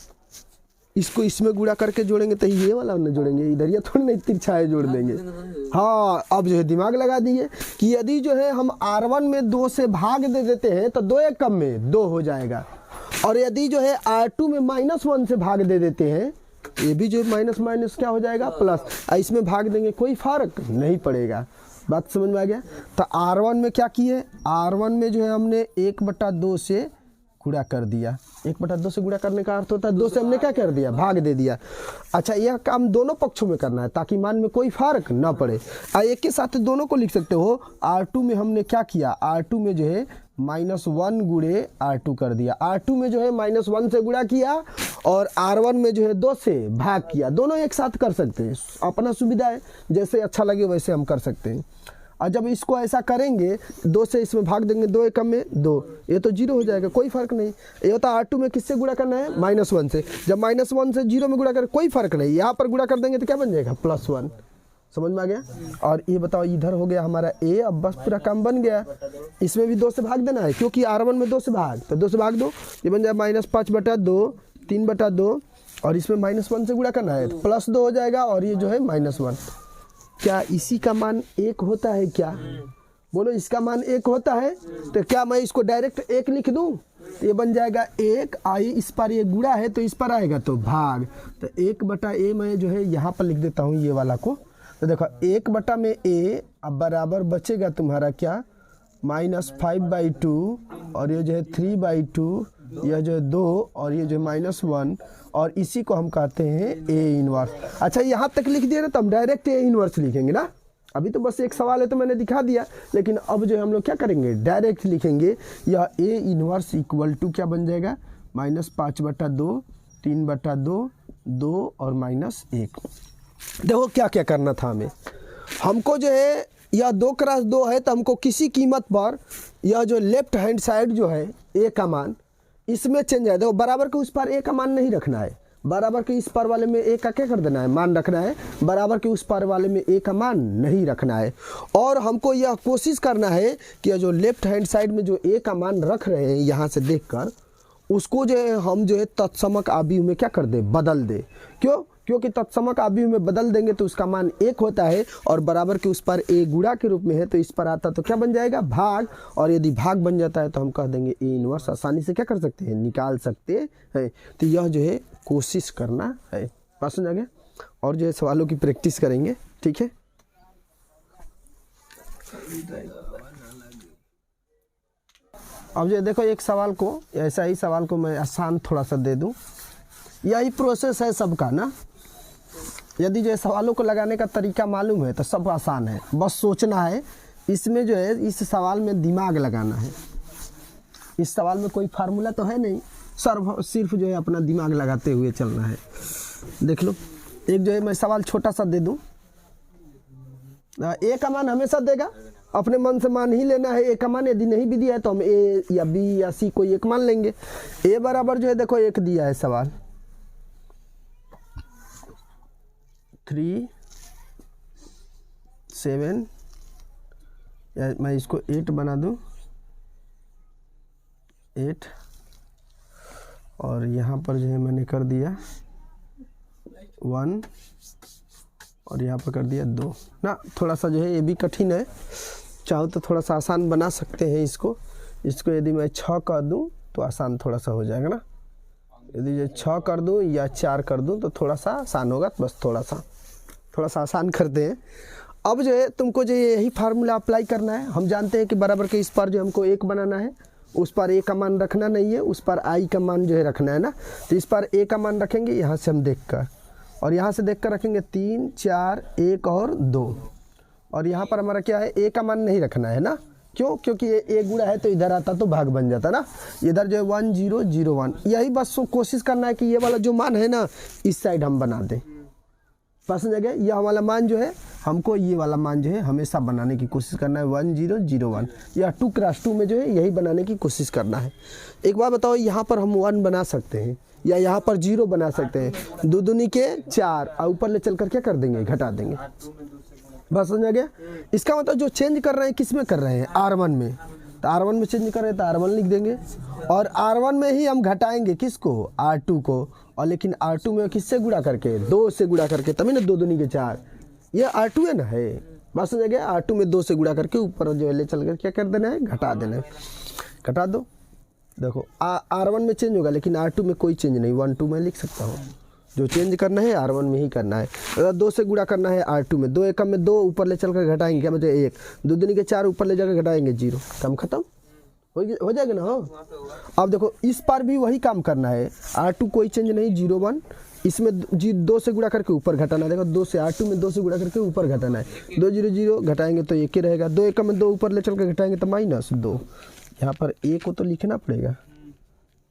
इसको इसमें गुणा करके जोड़ेंगे तो ये वाला न जोड़ेंगे, इधर ये थोड़ी नहीं तिरछाए जोड़ देंगे। हाँ, अब जो है दिमाग लगा दिए कि यदि जो है हम R1 में 2 से भाग दे देते हैं तो 2 एकम में 2 हो जाएगा, और यदि जो है R2 में -1 से भाग दे देते हैं, ये भी जो माइनस माइनस क्या हो जाएगा प्लस, इसमें भाग देंगे कोई फर्क नहीं पड़ेगा। बात समझ में आ गया। तो R1 में क्या किए, R1 में जो है हमने 1/2 से गुणा कर दिया। 1/2 से गुणा करने का अर्थ होता है 2 से हमने क्या कर दिया, भाग दे दिया। अच्छा, यह काम दोनों पक्षों में करना है ताकि मान में कोई फर्क ना पड़े। एक के साथ दोनों को लिख सकते हो। R2 में हमने क्या किया, R2 में जो है -1 गुणे R2 कर दिया। R2 में जो है -1 से गुणा किया और R1 में जो है 2 से भाग किया। दोनों एक साथ कर सकते हैं, अपना सुविधा है, जैसे अच्छा लगे वैसे हम कर सकते हैं। और जब इसको ऐसा करेंगे 2 से इसमें भाग देंगे, 2 एकम में 2, ये तो 0 हो जाएगा, कोई फर्क नहीं। ये होता है R2 में किससे गुणा करना है, -1 से। जब -1 से 0 में गुणा करें कोई फर्क नहीं, यहाँ पर गुणा कर देंगे तो क्या बन जाएगा +1। समझ में आ गया। और ये बताओ, इधर हो गया हमारा A, अब बस पूरा काम बन गया। इसमें भी 2 से भाग देना है क्योंकि R1 में 2 से भाग, तो 2 से भाग दो, ये बन जाए -5/2, 3/2, और इसमें -1 से गुणा करना है +2 हो जाएगा, और ये जो है -1। क्या इसी का मान 1 होता है क्या, बोलो इसका मान 1 होता है। तो क्या मैं इसको डायरेक्ट 1 लिख दूं, ये बन जाएगा 1, आई इस पर ये गुणा है तो इस पर आएगा तो भाग, तो 1/A मैं जो है यहाँ पर लिख देता हूँ ये वाला को। तो देखो 1/A अब बराबर बचेगा तुम्हारा क्या, -5/2, और ये जो है 3/2, यह जो है 2, और ये जो है -1, और इसी को हम कहते हैं A इनवर्स। अच्छा, यहाँ तक लिख दिया ना, तो हम डायरेक्ट A इनवर्स लिखेंगे ना। अभी तो बस एक सवाल है तो मैंने दिखा दिया, लेकिन अब जो है हम लोग क्या करेंगे, डायरेक्ट लिखेंगे। यह A इनवर्स इक्वल टू क्या बन जाएगा, -5/2, 3/2, 2 और -1। देखो क्या क्या करना था हमें, हमको जो है यह 2x2 है, तो हमको किसी कीमत पर यह जो लेफ्ट हैंड साइड जो है A का मान इसमें चेंज है। देखो बराबर के उस पर A का मान नहीं रखना है, बराबर के इस पार वाले में A का क्या कर देना है, मान रखना है। बराबर के उस पार वाले में A का मान नहीं रखना है। और हमको यह कोशिश करना है कि यह जो लेफ्ट हैंड साइड में जो A का मान रख रहे हैं यहाँ से देखकर, उसको जो है हम जो है तत्समक आव्यूह में क्या कर दे, बदल दे। क्यों, क्योंकि तत्समक आव्यूह में बदल देंगे तो उसका मान 1 होता है, और बराबर के उस पर A गुणा के रूप में है तो इस पर आता तो क्या बन जाएगा, भाग। और यदि भाग बन जाता है तो हम कह देंगे A इनवर्स, आसानी से क्या कर सकते हैं, निकाल सकते हैं। तो यह जो है कोशिश करना है। बात समझ आ गया। और जो है सवालों की प्रैक्टिस करेंगे, ठीक है। अब जो देखो, एक सवाल को, ऐसा ही सवाल को मैं आसान थोड़ा सा दे दूं, यही प्रोसेस है सबका ना। यदि जो है सवालों को लगाने का तरीका मालूम है तो सब आसान है, बस सोचना है। इसमें जो है इस सवाल में दिमाग लगाना है। इस सवाल में कोई फार्मूला तो है नहीं, सिर्फ जो है अपना दिमाग लगाते हुए चलना है। देख लो, एक जो है मैं सवाल छोटा सा दे दूं, A का मान हमेशा देगा, अपने मन से मान ही लेना है A का मान। यदि नहीं भी दिया है तो हम A या B या C कोई एक मान लेंगे। A बराबर जो है देखो 1 दिया है सवाल, 3, 7, या मैं इसको 8 बना दूं, 8, और यहाँ पर जो है मैंने कर दिया 1, और यहाँ पर कर दिया 2 ना। थोड़ा सा जो है ये भी कठिन है, चाहो तो थोड़ा सा आसान बना सकते हैं इसको। यदि मैं 6 कर दूं तो आसान थोड़ा सा हो जाएगा ना। यदि जो 6 कर दूं या 4 कर दूं तो थोड़ा सा आसान होगा, बस थोड़ा सा आसान करते हैं। अब जो है तुमको जो यही फार्मूला अप्लाई करना है। हम जानते हैं कि बराबर के इस पर जो हमको 1 बनाना है, उस पर ए का मान रखना नहीं है, उस पर आई का मान जो है रखना है ना। तो इस पर ए का मान रखेंगे यहाँ से हम देख कर, और यहाँ से देख कर रखेंगे 3 4 1 और 2, और यहाँ पर हमारा क्या है, ए का मान नहीं रखना है ना। क्यों? क्योंकि ये ए गुणा है तो इधर आता तो भाग बन जाता ना। इधर जो है 1 0 0 1, यही बस कोशिश करना है कि ये वाला जो मान है ना इस साइड हम बना दें। बस जगह यह वाला मान जो है हमको ये वाला मान जो है हमेशा बनाने की कोशिश करना है, 1 0 0 1, या 2 क्रॉस 2 में जो है यही बनाने की कोशिश करना है। एक बार बताओ, यहाँ पर हम 1 बना सकते हैं या यहाँ पर 0 बना सकते हैं। 2 दूनी के 4 और ऊपर ले चलकर क्या कर देंगे, घटा देंगे। बस समझ आ गया। इसका मतलब जो चेंज कर रहे हैं किस में कर रहे हैं, R1 में। तो R1 में चेंज कर रहे हैं तो R1 लिख देंगे, और R1 में ही हम घटाएंगे किसको, R2 को। और लेकिन R2 में किससे गुणा करके, 2 से गुणा करके, तभी ना 2 दूनी के 4, ये R2 है ना है। बस समझ गया। R2 में 2 से गुणा करके ऊपर जो है ले चल कर क्या कर देना है, घटा देना है। घटा दो, देखो R1 में चेंज होगा लेकिन R2 में कोई चेंज नहीं, 1 2 में लिख सकता हूँ। जो चेंज करना है R1 में ही करना है। अगर 2 से गुणा करना है R2 में, 2 एकम में 2 ऊपर ले चलकर घटाएंगे, क्या मतलब 1, 2 दूनी के 4 ऊपर ले जाकर घटाएंगे 0, काम खत्म हो जाएगा ना। हो अब देखो इस पर भी वही काम करना है, R2 कोई चेंज नहीं, 0 1, इसमें 2 से गुणा करके ऊपर घटाना है। देखो 2 से R2 में 2 से गुणा करके ऊपर घटाना है, 2 0 0 घटाएंगे तो 1 ही रहेगा, 2 एकम में 2 ऊपर ले चलकर घटाएंगे तो -2। यहाँ पर ए को तो लिखना पड़ेगा,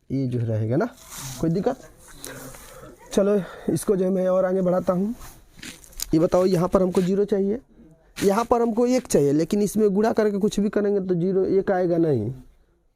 ये जो रहेगा ना, कोई दिक्कत। चलो इसको जो है मैं और आगे बढ़ाता हूँ। ये बताओ, यहाँ पर हमको 0 चाहिए, यहाँ पर हमको 1 चाहिए, लेकिन इसमें गुणा करके कुछ भी करेंगे तो 0 1 आएगा नहीं।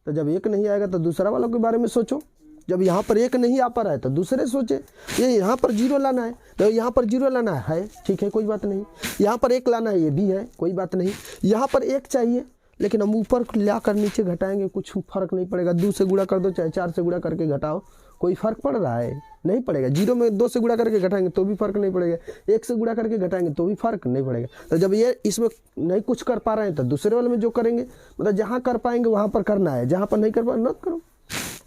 तो जब 1 नहीं आएगा तो दूसरा वालों के बारे में सोचो। जब यहाँ पर 1 नहीं आ पा रहा है तो दूसरे सोचे। ये यहाँ पर 0 लाना है तो यहाँ पर 0 लाना है, ठीक है कोई बात नहीं। यहाँ पर 1 लाना है, ये भी है कोई बात नहीं। यहाँ पर 1 चाहिए लेकिन हम ऊपर ला कर नीचे घटाएंगे, कुछ फर्क नहीं पड़ेगा। 2 से गुणा कर दो चाहे 4 से गुणा करके घटाओ, कोई फर्क पड़ रहा है, नहीं पड़ेगा। 0 में 2 से गुणा करके घटाएंगे तो भी फर्क नहीं पड़ेगा, 1 से गुणा करके घटाएंगे तो भी फर्क नहीं पड़ेगा। तो जब ये इसमें नहीं कुछ कर पा रहे हैं तो दूसरे वाले में जो करेंगे, मतलब जहाँ कर पाएंगे वहाँ पर करना है, जहाँ पर नहीं कर पाए मत करो।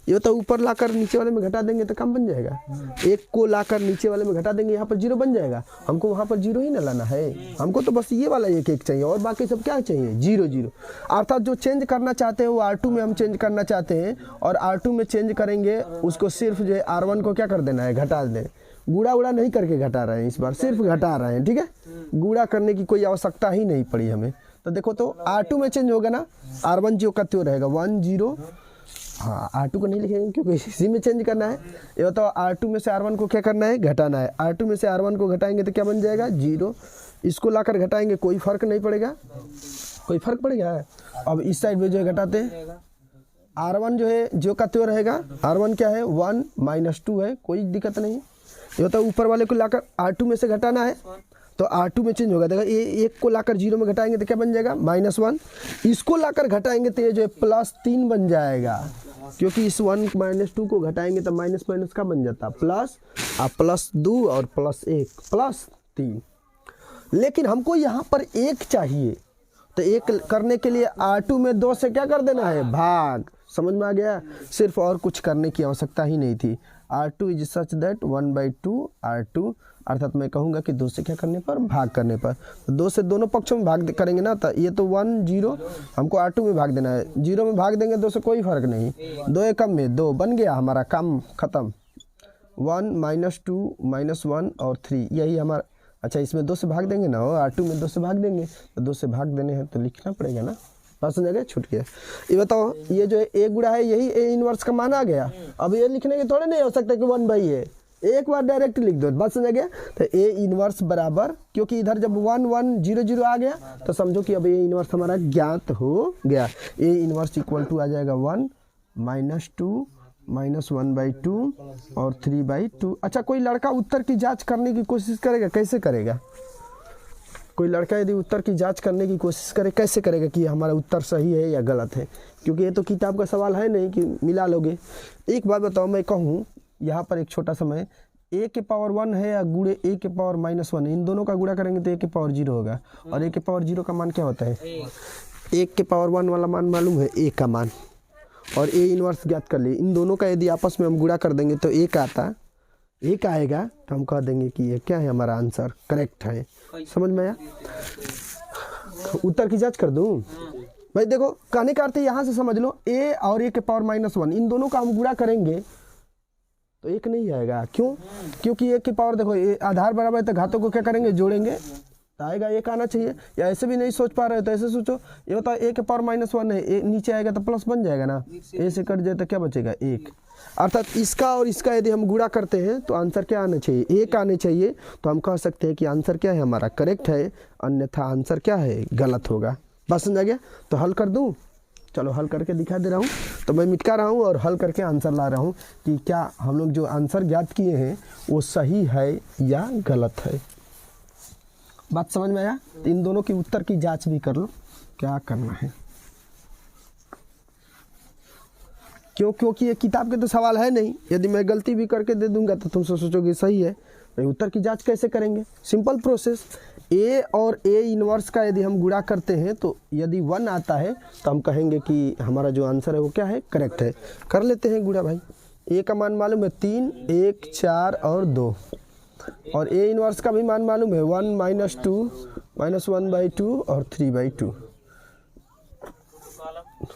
ये तो ऊपर लाकर नीचे वाले में घटा देंगे तो काम बन जाएगा। 1 को लाकर नीचे वाले में घटा देंगे, यहाँ पर 0 बन जाएगा। हमको वहाँ पर 0 ही ना लाना है, हमको तो बस ये वाला 1 1 चाहिए, और बाकी सब क्या चाहिए, 0 0। अर्थात जो चेंज करना चाहते हैं वो R2 में हम चेंज करना चाहते हैं, और R2 में चेंज करेंगे उसको सिर्फ जो है R1 को क्या कर देना है, घटा दें। गुणा उड़ा नहीं करके घटा रहे हैं, इस बार सिर्फ घटा रहे हैं, ठीक है। गुणा करने की कोई आवश्यकता ही नहीं पड़ी हमें। तो देखो तो R2 में चेंज होगा ना, R1 जो का त्यो रहेगा 1 0। हाँ R2 को नहीं लिखेंगे क्योंकि इसी में चेंज करना है। ये बताओ R2 में से R1 को क्या करना है, घटाना है। R2 में से R1 को घटाएंगे तो क्या बन जाएगा, 0। इसको लाकर घटाएंगे कोई फर्क नहीं पड़ेगा, कोई फर्क पड़ेगा। अब इस साइड में जो है घटाते हैं, R1 जो है जो का त्यो रहेगा, R1 क्या है 1 -2 है, कोई दिक्कत नहीं। ये बताओ ऊपर वाले को लाकर R2 में से घटाना है तो R2 में चेंज होगा। देखो ये 1 को लाकर 0 में घटाएंगे तो क्या बन जाएगा, -1। इसको लाकर घटाएंगे तो ये जो है +3 बन जाएगा, क्योंकि इस 1 -2 को घटाएंगे तो माइनस माइनस का बन जाता, प्लस +2 और +1 +3। लेकिन हमको यहाँ पर 1 चाहिए, तो 1 करने के लिए R2 में 2 से क्या कर देना है, भाग। समझ में आ गया, सिर्फ और कुछ करने की आवश्यकता ही नहीं थी। R2 is such that 1/2 R2, अर्थात मैं कहूँगा कि 2 से क्या करने पर, भाग करने पर। तो 2 से दोनों पक्षों में भाग करेंगे ना, तो ये तो 1 0, हमको R2 में भाग देना है। 0 में भाग देंगे 2 से कोई फर्क नहीं, 2 एकम में 2 बन गया, हमारा काम खत्म। 1 -2 -1 और 3, यही हमारा। अच्छा इसमें 2 से भाग देंगे ना, R2 में 2 से भाग देंगे, तो 2 से भाग देने हैं तो लिखना पड़ेगा ना, बात समझ गए, छूट गया। ये बताओ, ये जो A गुणा है यही A इनवर्स का मान आ गया। अब ये लिखने के थोड़े नहीं हो सकता कि 1/A, एक बार डायरेक्ट लिख दो, बात समझ गया। तो A इनवर्स बराबर, क्योंकि इधर जब 1 1 0 0 आ गया तो समझो कि अब A इनवर्स हमारा ज्ञात हो गया। A इनवर्स इक्वल टू आ जाएगा 1 -2 -1/2 और 3/2। अच्छा कोई लड़का उत्तर की जांच करने की कोशिश करेगा, कैसे करेगा? कोई लड़का यदि उत्तर की जांच करने की कोशिश करे, कैसे करेगा कि हमारा उत्तर सही है या गलत है? क्योंकि ये तो किताब का सवाल है नहीं कि मिला लोगे। एक बात बताओ, मैं कहूँ यहाँ पर एक छोटा समय A के पावर 1 है या गुणे A के पावर -1, इन दोनों का गुणा करेंगे तो A के पावर 0 होगा। और A के पावर 0 का मान क्या होता है? 1 के पावर 1 वाला मान मालूम है, A का मान, और A इनवर्स ज्ञात कर लिए। इन दोनों का यदि आपस में हम गुणा कर देंगे तो 1 आता, 1 आएगा तो हम कह देंगे कि ये क्या है, हमारा आंसर करेक्ट है। समझ में आया? उत्तर की जांच कर दूं? भाई देखो कहने का अर्थ है यहाँ से समझ लो a और a के पावर -1 इन दोनों का हम गुणा करेंगे तो एक नहीं आएगा। क्यों? क्योंकि a की पावर देखो आधार बराबर है तो घातों को क्या करेंगे, जोड़ेंगे तो आएगा एक आना चाहिए। या ऐसे भी नहीं सोच पा रहे हो तो ऐसे सोचो, ये बताओ a के पावर -1 है, a नीचे आएगा तो प्लस बन जाएगा ना, a से कट जाए तो क्या बचेगा, एक। अर्थात इसका और इसका यदि हम गुणा करते हैं तो आंसर क्या आना चाहिए, एक आने चाहिए। तो हम कह सकते हैं कि आंसर क्या है हमारा, करेक्ट है, अन्यथा आंसर क्या है, गलत होगा। बात समझ आ गया? तो हल कर दूं, चलो हल करके दिखा दे रहा हूँ। तो मैं मिटका रहा हूँ और हल करके आंसर ला रहा हूँ कि क्या हम लोग जो आंसर ज्ञात किए हैं वो सही है या गलत है। बात समझ में आया? तो इन दोनों की उत्तर की जांच भी कर लो क्या करना है। क्योंकि ये किताब के तो सवाल है नहीं, यदि मैं गलती भी करके दे दूंगा तो तुम सोचोगे सही है, तो उत्तर की जांच कैसे करेंगे। सिंपल प्रोसेस, a और a इनवर्स का यदि हम गुणा करते हैं तो यदि 1 आता है तो हम कहेंगे कि हमारा जो आंसर है वो क्या है, करेक्ट है। कर लेते हैं गुणा भाई। a का मान मालूम है 3, 1, 4 और 2, और a इनवर्स का भी मान मालूम है 1 - 2 -1/2 और 3/2।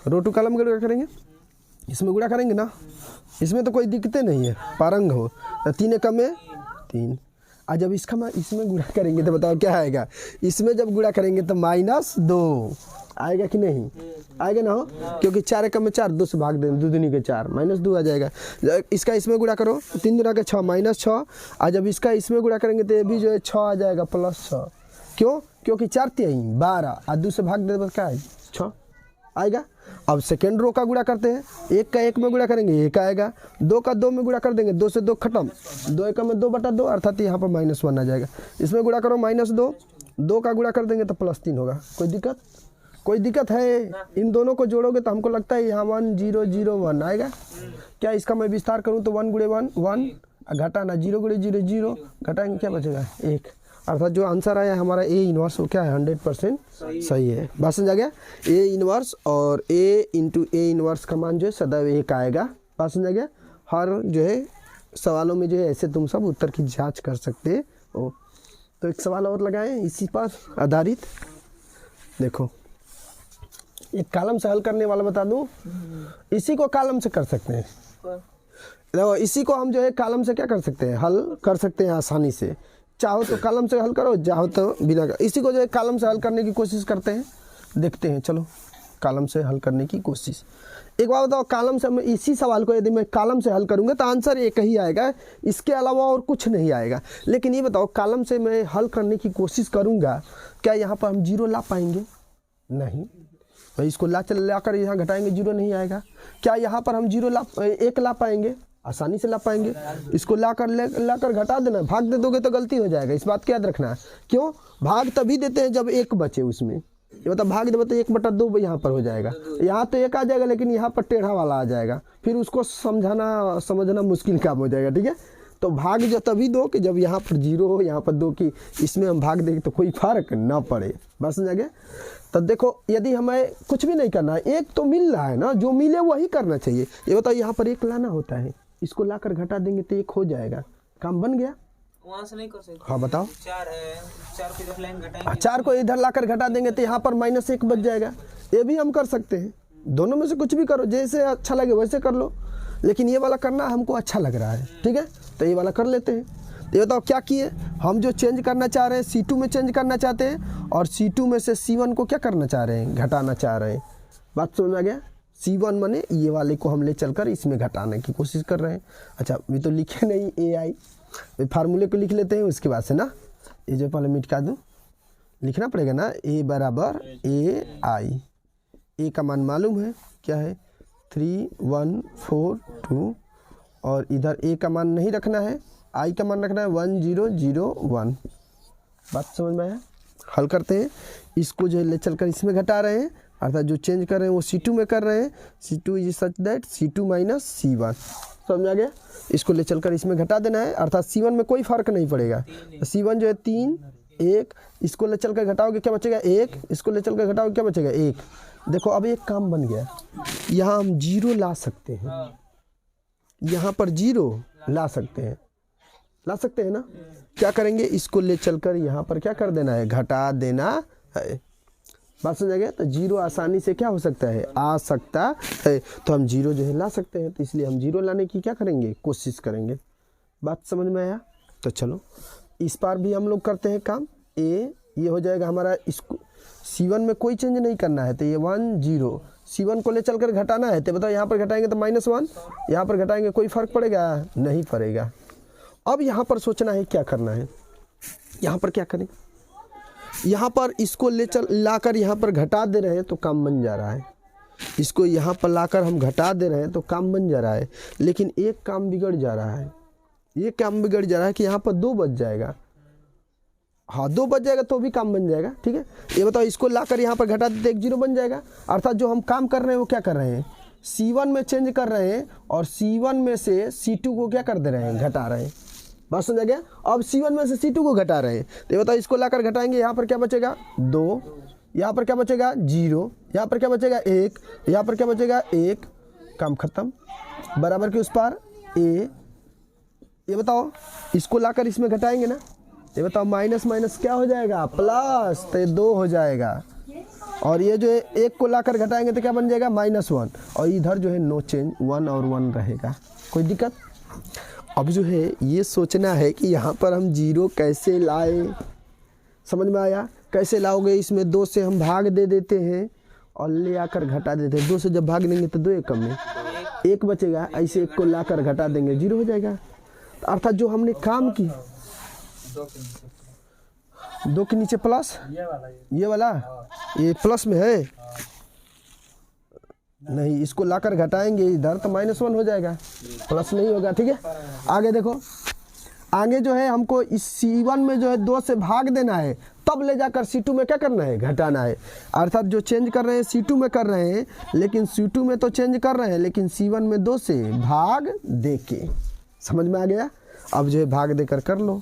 रो टू कॉलम गुणा करेंगे, इसमें गुणा करेंगे ना, इसमें तो कोई दिक्कतें नहीं है, पारंग हो। 3 एकम में 3, और जब इसमें गुणा करेंगे तो बताओ क्या आएगा, इसमें जब गुणा करेंगे तो -2 आएगा कि नहीं आएगा ना, हो क्योंकि 4 एकम में 4, 2 से भाग दें, 2 दूनी के 4, -2 आ जाएगा। इसका इसमें गुणा करो 3 दूना के 6 -6, और जब इसका इसमें गुणा करेंगे तो ये भी जो है 6 आ जाएगा +6। क्यों? क्योंकि 4 3 12 और 2 से भाग दे तो क्या है 6 आएगा। अब सेकेंड रो का गुणा करते हैं, 1 का 1 में गुणा करेंगे 1 आएगा, 2 का 2 में गुणा कर देंगे, 2 से 2 खत्म, 2 एकम में 2/2 अर्थात यहाँ पर -1 आ जाएगा। इसमें गुणा करो -2, 2 का गुणा कर देंगे तो +3 होगा। कोई दिक्कत? कोई दिक्कत है? इन दोनों को जोड़ोगे तो हमको लगता है यहाँ 1 0 0 1 आएगा। क्या इसका मैं विस्तार करूँ तो 1 × 1 1, घटाना 0 × 0 0, घटाएंगे क्या बचेगा 1। अर्थात जो आंसर आया हमारा a इनवर्स वो क्या है 100% सही है। बात समझ आ गया? a इनवर्स और a × a इनवर्स का मान जो है सदैव 1 आएगा। बात समझ आ गया? हर जो है सवालों में जो है ऐसे तुम सब उत्तर की जांच कर सकते हो। तो एक सवाल और लगाएं इसी पर आधारित। देखो एक कॉलम से हल करने वाला बता दूं, इसी को कॉलम से कर सकते हैं। देखो इसी को हम जो है कॉलम से क्या कर सकते हैं, हल कर सकते हैं आसानी से। चाहो तो कॉलम से हल करो, चाहो तो बिना। इसी को जो है कॉलम से हल करने की कोशिश करते हैं, देखते हैं। चलो कॉलम से हल करने की कोशिश। एक बार बताओ, कॉलम से मैं इसी सवाल को यदि मैं कॉलम से हल करूंगा तो आंसर एक ही आएगा, इसके अलावा और कुछ नहीं आएगा। लेकिन ये बताओ कॉलम से मैं हल करने की कोशिश करूंगा, क्या यहाँ पर हम 0 ला पाएंगे? नहीं भाई, इसको लाकर यहाँ घटाएंगे 0 नहीं आएगा। क्या यहाँ पर हम 1 ला पाएंगे? आसानी से ला पाएंगे। इसको लाकर घटा देना, भाग दे दोगे तो गलती हो जाएगा, इस बात को याद रखना। क्यों? भाग तभी देते हैं जब 1 बचे उसमें। ये मतलब भाग देते तो 1/2 यहाँ पर हो जाएगा, यहाँ तो 1 आ जाएगा लेकिन यहाँ पर टेढ़ा वाला आ जाएगा, फिर उसको समझना मुश्किल काम हो जाएगा। ठीक है, तो भाग जो तभी दो कि जब यहाँ पर 0 हो, यहाँ पर 2 की इसमें हम भाग देंगे तो कोई फर्क ना पड़े। बस समझ गया? तो देखो यदि हमें कुछ भी नहीं करना है, 1 तो मिल रहा है ना, जो मिले वही करना चाहिए। ये बताओ यहाँ पर 1 लाना होता है, इसको लाकर घटा देंगे तो 1 हो जाएगा, काम बन गया। वहाँ से नहीं कर सकते। हाँ बताओ, 4 को इधर लाइन घटाएंगे, 4 को इधर लाकर घटा देंगे तो यहाँ पर -1 बच जाएगा। ये भी हम कर सकते हैं, दोनों में से कुछ भी करो, जैसे अच्छा लगे वैसे कर लो। लेकिन ये वाला करना हमको अच्छा लग रहा है, ठीक है, तो ये वाला कर लेते हैं। तो ये बताओ क्या किए हम, जो चेंज करना चाह रहे हैं C2 में चेंज करना चाहते हैं, और C2 में से C1 को क्या करना चाह रहे हैं, घटाना चाह रहे हैं। बात समझ आ गया? C1 माने ये वाले को हम ले चलकर इसमें घटाने की कोशिश कर रहे हैं। अच्छा ये तो लिखे नहीं AI, फार्मूले को लिख लेते हैं उसके बाद से ना, ये जो पहले मिटा दूँ, लिखना पड़ेगा ना, A = AI। A का मान मालूम है क्या है 3142, और इधर A का मान नहीं रखना है, I का मान रखना है 1001। बात समझ में आया? हल करते हैं, इसको जो है ले चलकर इसमें घटा रहे हैं, अर्थात जो चेंज कर रहे हैं वो C2 में कर रहे हैं। C2 is such that C2 - C1। समझ आ गया? इसको ले चलकर इसमें घटा देना है, अर्थात C1 में कोई फर्क नहीं पड़ेगा। तो C1 जो है 3 1, इसको ले चलकर घटाओगे क्या बचेगा 1, इसको ले चलकर घटाओगे क्या बचेगा 1। देखो अब एक काम बन गया, यहाँ हम 0 ला सकते हैं, यहाँ पर 0 ला सकते हैं ना। क्या करेंगे, इसको ले चलकर यहाँ पर क्या कर देना है, घटा देना है। बात समझ गया। तो जीरो आसानी से क्या हो सकता है, आ सकता है। तो हम जीरो जो है ला सकते हैं, तो इसलिए हम जीरो लाने की क्या करेंगे, कोशिश करेंगे। बात समझ में आया। तो चलो इस बार भी हम लोग करते हैं काम। ये हो जाएगा हमारा, इसको C1 में कोई चेंज नहीं करना है, तो ये 1 0 C1 को ले चल कर घटाना है। तो बताओ यहाँ पर घटाएंगे तो -1, यहाँ पर घटाएंगे कोई फ़र्क पड़ेगा, नहीं पड़ेगा। अब यहाँ पर सोचना है क्या करना है। यहाँ पर क्या करें, यहाँ पर इसको ले चल लाकर यहाँ पर घटा दे रहे हैं तो काम बन जा रहा है। इसको यहाँ पर लाकर हम घटा दे रहे हैं तो काम बन जा रहा है। लेकिन एक काम बिगड़ जा रहा है, ये काम बिगड़ जा रहा है कि यहाँ पर 2 बच जाएगा। हाँ 2 बच जाएगा तो भी काम बन जाएगा, ठीक है। ये बताओ इसको लाकर यहाँ पर घटा देते 1 0 बन जाएगा। अर्थात जो हम काम कर रहे हैं वो क्या कर रहे हैं, C1 में चेंज कर रहे हैं और C1 में से C2 को क्या कर दे रहे हैं, घटा रहे हैं। बात समझ गया। अब C1 में से C2 को घटा रहे हैं। तो ये बताओ इसको लाकर घटाएंगे, यहाँ पर क्या बचेगा 2, यहाँ पर क्या बचेगा 0, यहाँ पर क्या बचेगा 1, यहाँ पर क्या बचेगा 1, काम खत्म। बराबर के उस पार A। ये बताओ इसको लाकर इसमें घटाएंगे ना, ये बताओ माइनस माइनस क्या हो जाएगा, प्लस, तो ये 2 हो जाएगा। और ये जो है 1 को लाकर घटाएंगे तो क्या बन जाएगा -1, और इधर जो है नो चेंज, 1 और 1 रहेगा, कोई दिक्कत। अब जो है ये सोचना है कि यहाँ पर हम 0 कैसे लाए, समझ में आया। कैसे लाओगे, इसमें 2 से हम भाग दे देते हैं और ले आकर घटा देते हैं। 2 से जब भाग देंगे तो 2 1 कम में 1 बचेगा, ऐसे 1 को लाकर घटा देंगे 0 हो जाएगा। अर्थात जो हमने काम की 2 के नीचे प्लस, ये वाला ये प्लस में है नहीं, इसको लाकर घटाएंगे इधर तो -1 हो जाएगा, प्लस नहीं होगा, ठीक है। आगे देखो, आगे जो है हमको इस C1 में जो है 2 से भाग देना है, तब ले जाकर C2 में क्या करना है, घटाना है। अर्थात जो चेंज कर रहे हैं C2 में कर रहे हैं, लेकिन C2 में तो चेंज कर रहे हैं, लेकिन C1 में 2 से भाग दे के, समझ में आ गया। अब जो है भाग देकर कर लो,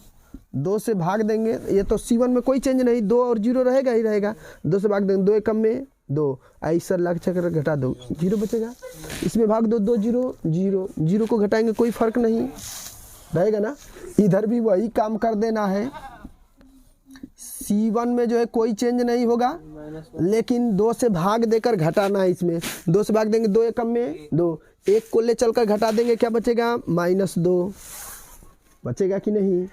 2 से भाग देंगे, ये तो C1 में कोई चेंज नहीं, 2 और 0 रहेगा ही रहेगा। 2 से भाग देंगे, 2 1 कम में 2, ऐसा लाख चक्कर घटा दो 0 बचेगा। इसमें भाग दो 2 0 0 0 को घटाएंगे कोई फर्क नहीं रहेगा ना। इधर भी वही काम कर देना है। C1 में जो है कोई चेंज नहीं होगा, लेकिन 2 से भाग देकर घटाना है। इसमें 2 से भाग देंगे, 2 1 कम में 2, 1 को ले चलकर घटा देंगे, क्या बचेगा -2 बचेगा कि नहीं।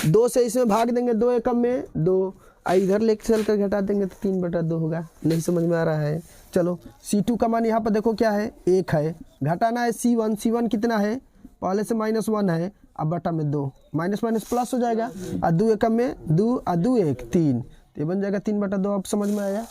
2 से इसमें भाग देंगे, 2 1 कम में 2, इधर ले चल कर घटा देंगे तो 3/2 होगा। नहीं समझ में आ रहा है। चलो C2 का मान यहाँ पर देखो क्या है, 1 है, घटाना है C1, C1 कितना है, पहले से -1 है, अब बटा में 2, माइनस माइनस प्लस हो जाएगा, और 2 1 में 2 और 2 1 3, तो ये बन जाएगा 3/2। अब समझ में आया,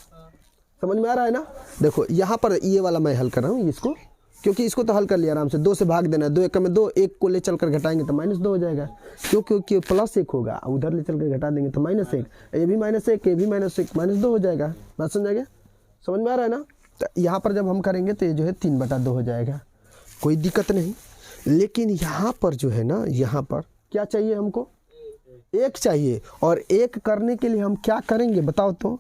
समझ में आ रहा है ना। देखो यहाँ पर ये वाला मैं हल कर रहा हूँ इसको, क्योंकि इसको तो हल कर लिया आराम से। 2 से भाग देना है, 2 1 में 2, 1 को ले चल कर घटाएंगे तो -2 हो जाएगा, क्योंकि +1 होगा, उधर ले चल कर घटा देंगे तो -1, ये भी -1, ये भी -1, -2 हो जाएगा। बात समझ गया, समझ में आ रहा है ना। तो यहाँ पर जब हम करेंगे तो ये जो है 3/2 हो जाएगा, कोई दिक्कत नहीं। लेकिन यहाँ पर जो है ना, यहाँ पर क्या चाहिए हमको, 1 चाहिए। और 1 करने के लिए हम क्या करेंगे बताओ तो।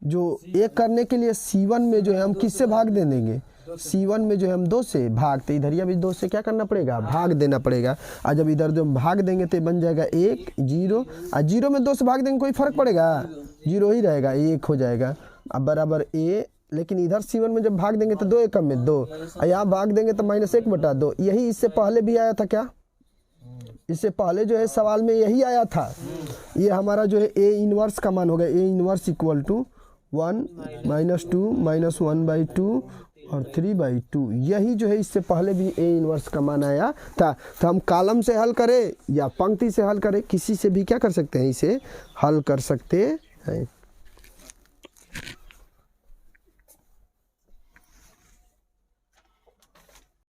जो 1 करने के लिए C1 में जो है हम किससे भाग दे देंगे, C1 में जो है हम 2 से भागते, इधर या भी 2 से क्या करना पड़ेगा, भाग देना पड़ेगा। और जब इधर जो भाग देंगे तो बन जाएगा 1 0, और 0 में 2 से भाग देंगे कोई फर्क पड़ेगा, 0 ही रहेगा, 1 हो जाएगा। अब बराबर A, लेकिन इधर C1 में जब भाग देंगे तो 2 1 में 2, और यहाँ भाग देंगे तो -1/2। यही इससे पहले भी आया था क्या, इससे पहले जो है सवाल में यही आया था। ये हमारा जो है A इनवर्स का मान होगा, A इनवर्स इक्वल टू 1 -2 -1/2 और 3/2। यही जो है इससे पहले भी A इनवर्स का मान आया था। तो हम कॉलम से हल करें या पंक्ति से हल करें, किसी से भी क्या कर सकते हैं, इसे हल कर सकते हैं।